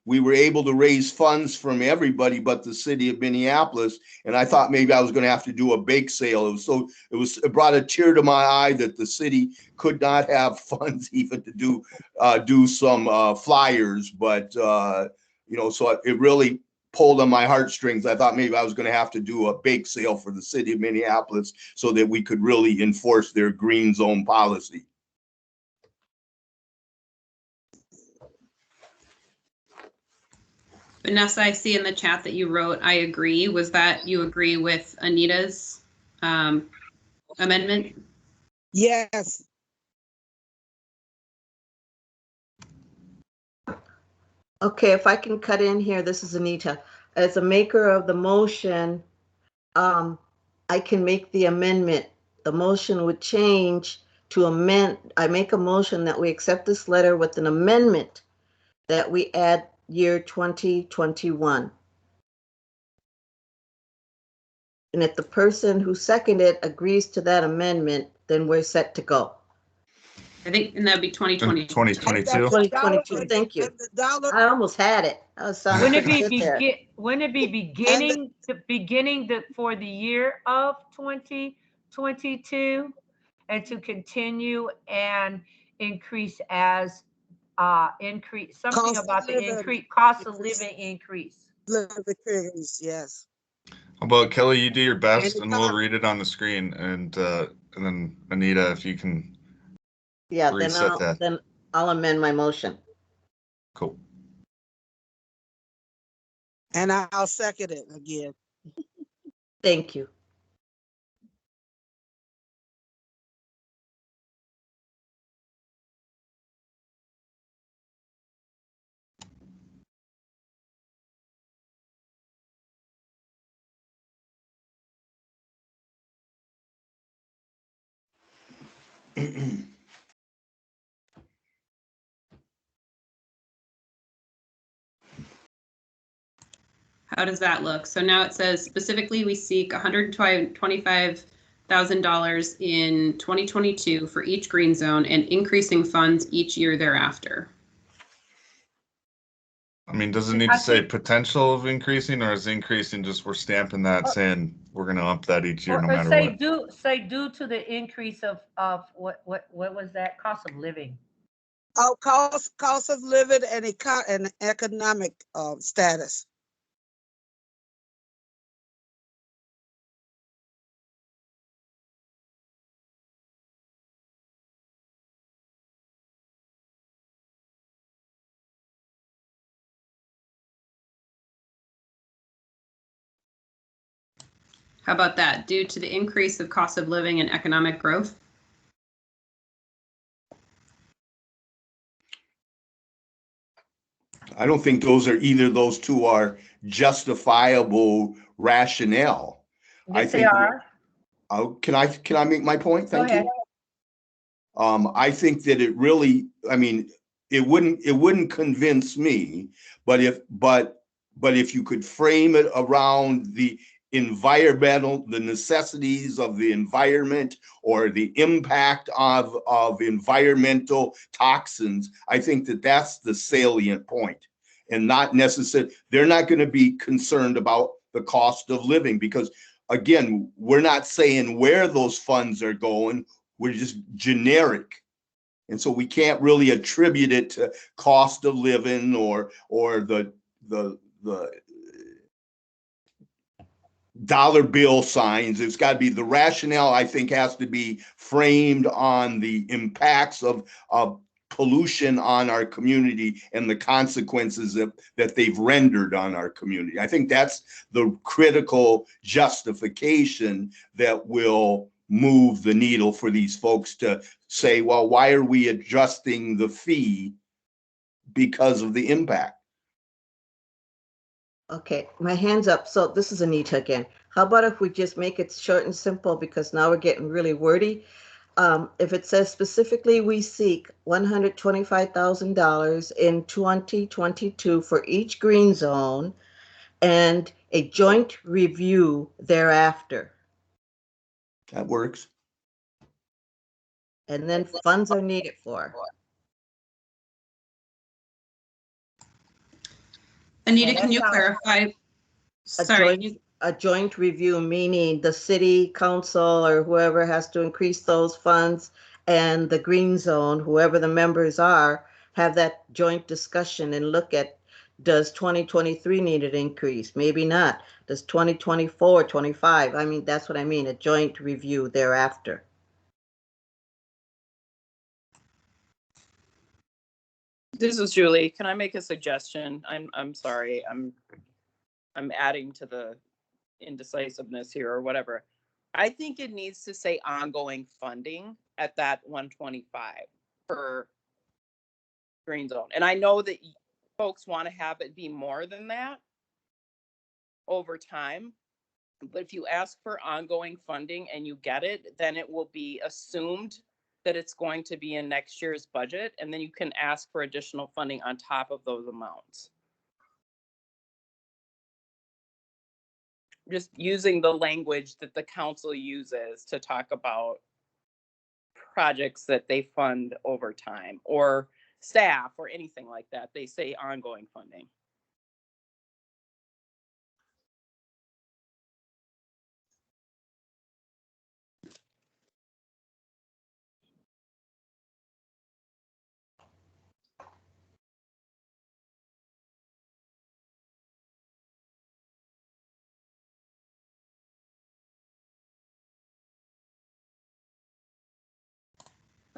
we were able to raise funds from everybody but the city of Minneapolis. And I thought maybe I was going to have to do a bake sale. It brought a tear to my eye that the city could not have funds even to do some flyers. But, so it really pulled on my heartstrings. I thought maybe I was going to have to do a bake sale for the city of Minneapolis so that we could really enforce their green zone policy. Vanessa, I see in the chat that you wrote, I agree. Was that you agree with Anita's amendment? Yes. Okay, if I can cut in here, this is Anita. As a maker of the motion, I can make the amendment. The motion would change to amend. I make a motion that we accept this letter with an amendment that we add year 2021. And if the person who seconded agrees to that amendment, then we're set to go. I think, and that'd be 2022. 2022. Thank you. I almost had it. Wouldn't it be beginning for the year of 2022, and to continue and increase as increase something about the increase cost of living increase. Living increase, yes. How about Kelly, you do your best and we'll Anytime. read it on the screen, and then Anita, if you can Yeah, reset that. then I'll amend my motion. Cool. And I'll second it again. Thank you. How does that look? So now it says specifically we seek $125,000 in 2022 for each green zone and increasing funds each year thereafter. I mean, does it need to say potential of increasing, or is increasing just we're stamping that saying we're going to up that each year no matter say what? say due to the increase of what was that, cost of living? Oh, cost of living and economic status. How about that? Due to the increase of cost of living and economic growth? I don't think either of those two are justifiable rationale. Yes, they are. Can I make my point? Thank Go ahead. you. I think that it really, I mean, it wouldn't convince me, but if you could frame it around the necessities of the environment or the impact of environmental toxins, I think that that's the salient point, and not necessarily, they're not going to be concerned about the cost of living, because again, we're not saying where those funds are going. We're just generic. And so we can't really attribute it to cost of living or the dollar bill signs. It's got to be the rationale, I think, has to be framed on the impacts of pollution on our community and the consequences that they've rendered on our community. I think that's the critical justification that will move the needle for these folks to say, well, why are we adjusting the fee because of the impact? Okay, my hand's up. So this is Anita again. How about if we just make it short and simple, because now we're getting really wordy. If it says specifically we seek $125,000 in 2022 for each green zone and a joint review thereafter. That works. And then funds are needed for. Anita, can you clarify? Sorry. A joint review, meaning the city council or whoever has to increase those funds, and the green zone, whoever the members are, have that joint discussion and look at, does 2023 need an increase? Maybe not. Does 2024, 25? I mean, that's what I mean, a joint review thereafter. This is Julie. Can I make a suggestion? I'm sorry. I'm adding to the indecisiveness here or whatever. I think it needs to say ongoing funding at that 125 per green zone. And I know that folks want to have it be more than that over time. But if you ask for ongoing funding and you get it, then it will be assumed that it's going to be in next year's budget. And then you can ask for additional funding on top of those amounts. Just using the language that the council uses to talk about projects that they fund over time, or staff or anything like that. They say ongoing funding.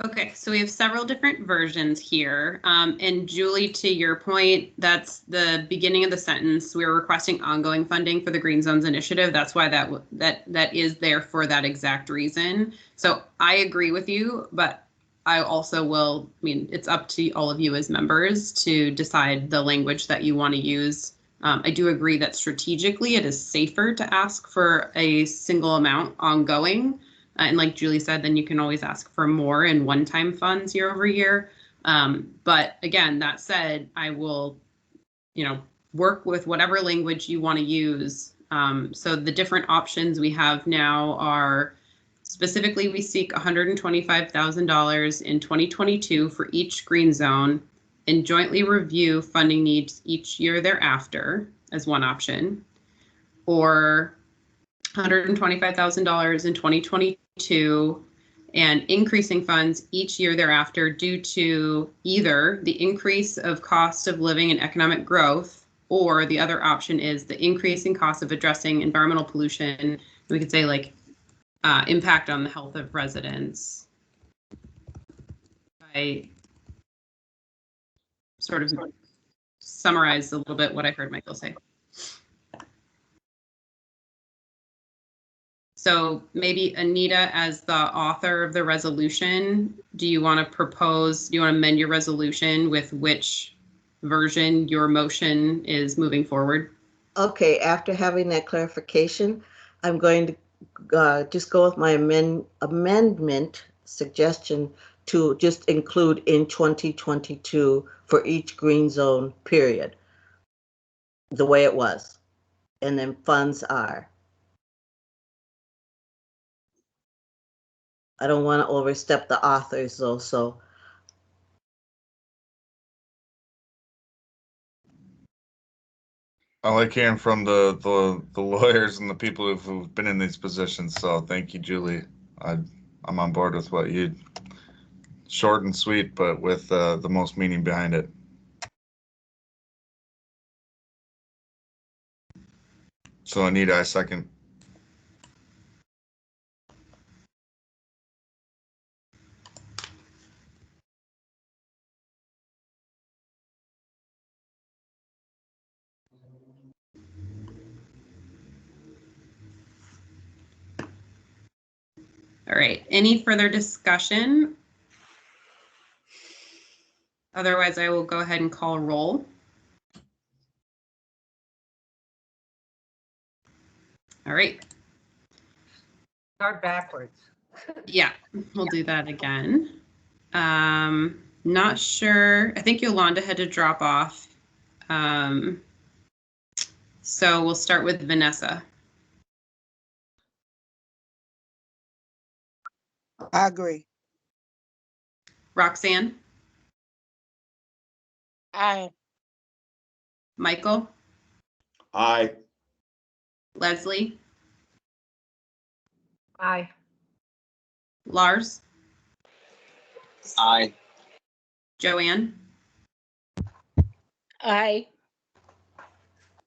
Okay, so we have several different versions here. And Julie, to your point, that's the beginning of the sentence. We're requesting ongoing funding for the Green Zones Initiative. That's why that is there for that exact reason. So I agree with you, but I also will, I mean, it's up to all of you as members to decide the language that you want to use. I do agree that strategically it is safer to ask for a single amount ongoing. And like Julie said, then you can always ask for more in one-time funds year over year. But again, that said, I will, work with whatever language you want to use. So the different options we have now are specifically, we seek $125,000 in 2022 for each green zone and jointly review funding needs each year thereafter as one option, or $125,000 in 2022 and increasing funds each year thereafter due to either the increase of cost of living and economic growth, or the other option is the increasing cost of addressing environmental pollution. We could say like impact on the health of residents. I sort of summarized a little bit what I heard Michael say. So maybe Anita, as the author of the resolution, do you want to amend your resolution with which version your motion is moving forward? Okay, after having that clarification, I'm going to just go with my amendment suggestion to just include in 2022 for each green zone period, the way it was, and then funds are. I don't want to overstep the authors though, so. I like hearing from the lawyers and the people who've been in these positions. So thank you, Julie. I'm on board with what you, short and sweet, but with the most meaning behind it. So Anita, I second. All right, any further discussion? Otherwise, I will go ahead and call a roll. All right. Start backwards. Yeah, we'll do that again. Not sure. I think Yolanda had to drop off. So we'll start with Vanessa. I agree. Roxanne? Aye. Michael? Aye. Leslie? Aye. Lars? Aye. Joanne? Aye.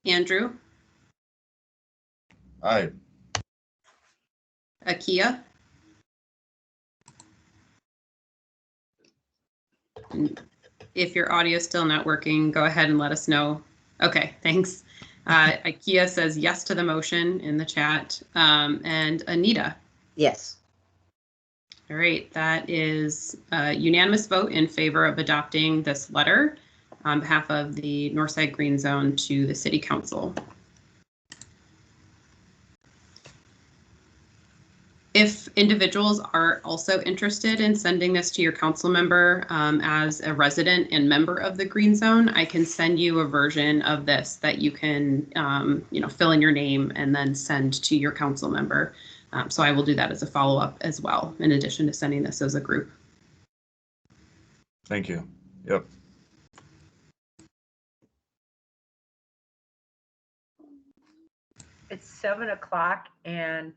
Andrew? Aye. Akia? If your audio is still not working, go ahead and let us know. Okay, thanks. Akia says yes to the motion in the chat. And Anita? Yes. All right, that is a unanimous vote in favor of adopting this letter on behalf of the Northside Green Zone to the City Council. If individuals are also interested in sending this to your council member as a resident and member of the Green Zone, I can send you a version of this that you can, fill in your name and then send to your council member. So I will do that as a follow-up as well, in addition to sending this as a group. Thank you. Yep. It's 7 o'clock and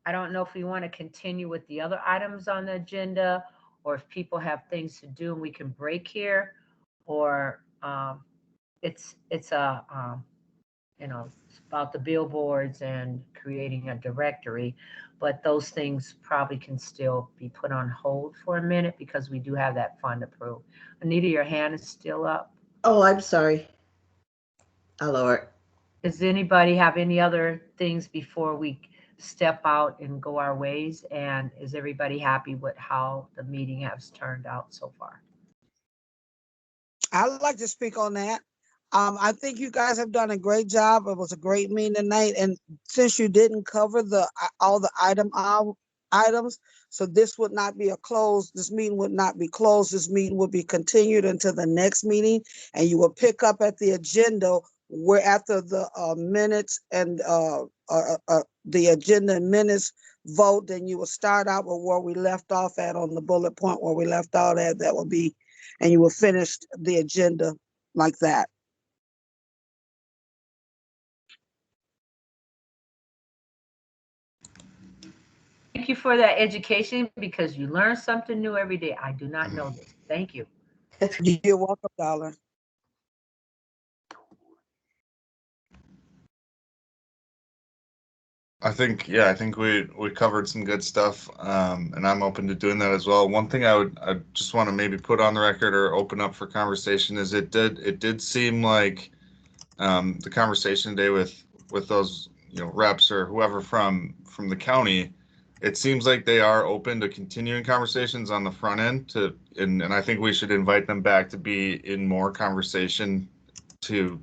I don't know if we want to continue with the other items on the agenda or if people have things to do and we can break here, or it's about the billboards and creating a directory. but those things probably can still be put on hold for a minute because we do have that fund approved. Anita, your hand is still up. Oh, I'm sorry. I'll lower it. Does anybody have any other things before we step out and go our ways? And is everybody happy with how the meeting has turned out so far? I'd like to speak on that. I think you guys have done a great job. It was a great meeting tonight. And since you didn't cover all the items, so this would not be this meeting would not be closed. This meeting would be continued until the next meeting, and you will pick up at the agenda where after the minutes and the agenda and minutes vote, then you will start out with where we left off at on the bullet point where we left out at. That will be, and you will finish the agenda like that. Thank you for that education because you learn something new every day. I do not know this. Thank you. You're welcome, darling. I think we covered some good stuff, and I'm open to doing that as well. One thing I just want to maybe put on the record or open up for conversation is it did seem like the conversation today with those reps or whoever from the county, it seems like they are open to continuing conversations on the front end and I think we should invite them back to be in more conversation to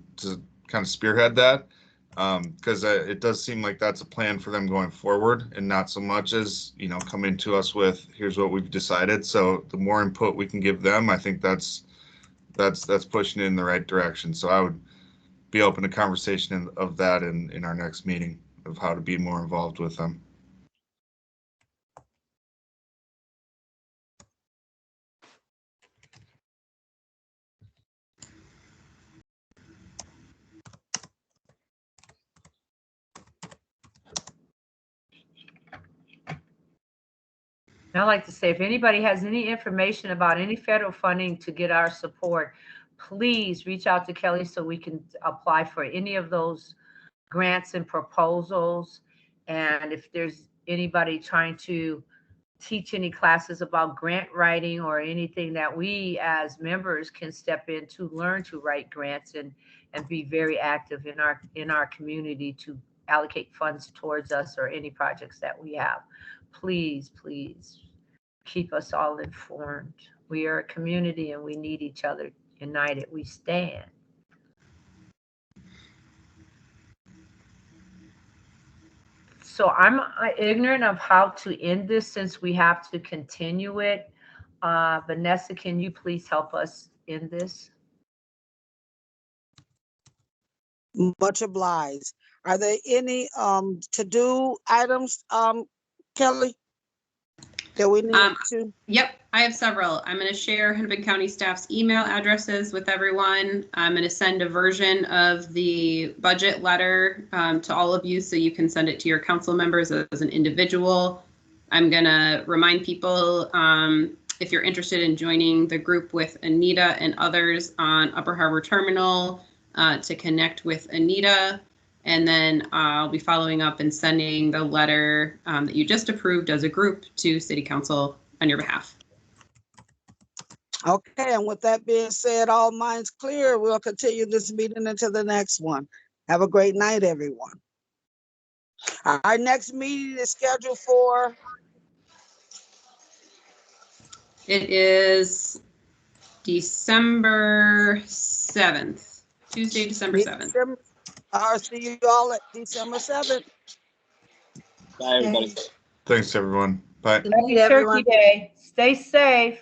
kind of spearhead that. Because it does seem like that's a plan for them going forward and not so much as, coming to us with, here's what we've decided. So the more input we can give them, I think that's pushing it in the right direction. So I would be open to conversation of that in our next meeting of how to be more involved with them. I'd like to say, if anybody has any information about any federal funding to get our support, please reach out to Kelly so we can apply for any of those grants and proposals. And if there's anybody trying to teach any classes about grant writing or anything that we as members can step in to learn to write grants and be very active in our community to allocate funds towards us or any projects that we have. Please keep us all informed. We are a community and we need each other. United we stand. So I'm ignorant of how to end this since we have to continue it. Vanessa, can you please help us end this? Much obliged. Are there any to-do items, Kelly, that we need to? Yep, I have several. I'm going to share Hennepin County staff's email addresses with everyone. I'm going to send a version of the budget letter to all of you so you can send it to your council members as an individual. I'm going to remind people if you're interested in joining the group with Anita and others on Upper Harbor Terminal to connect with Anita. And then I'll be following up and sending the letter that you just approved as a group to City Council on your behalf. Okay, and with that being said, all minds clear. We'll continue this meeting until the next one. Have a great night, everyone. Our next meeting is scheduled for? It is December 7th, Tuesday, December 7th. I'll see you all at December 7th. Bye, everybody. Thanks, everyone. Bye. Happy Turkey Day. Stay safe.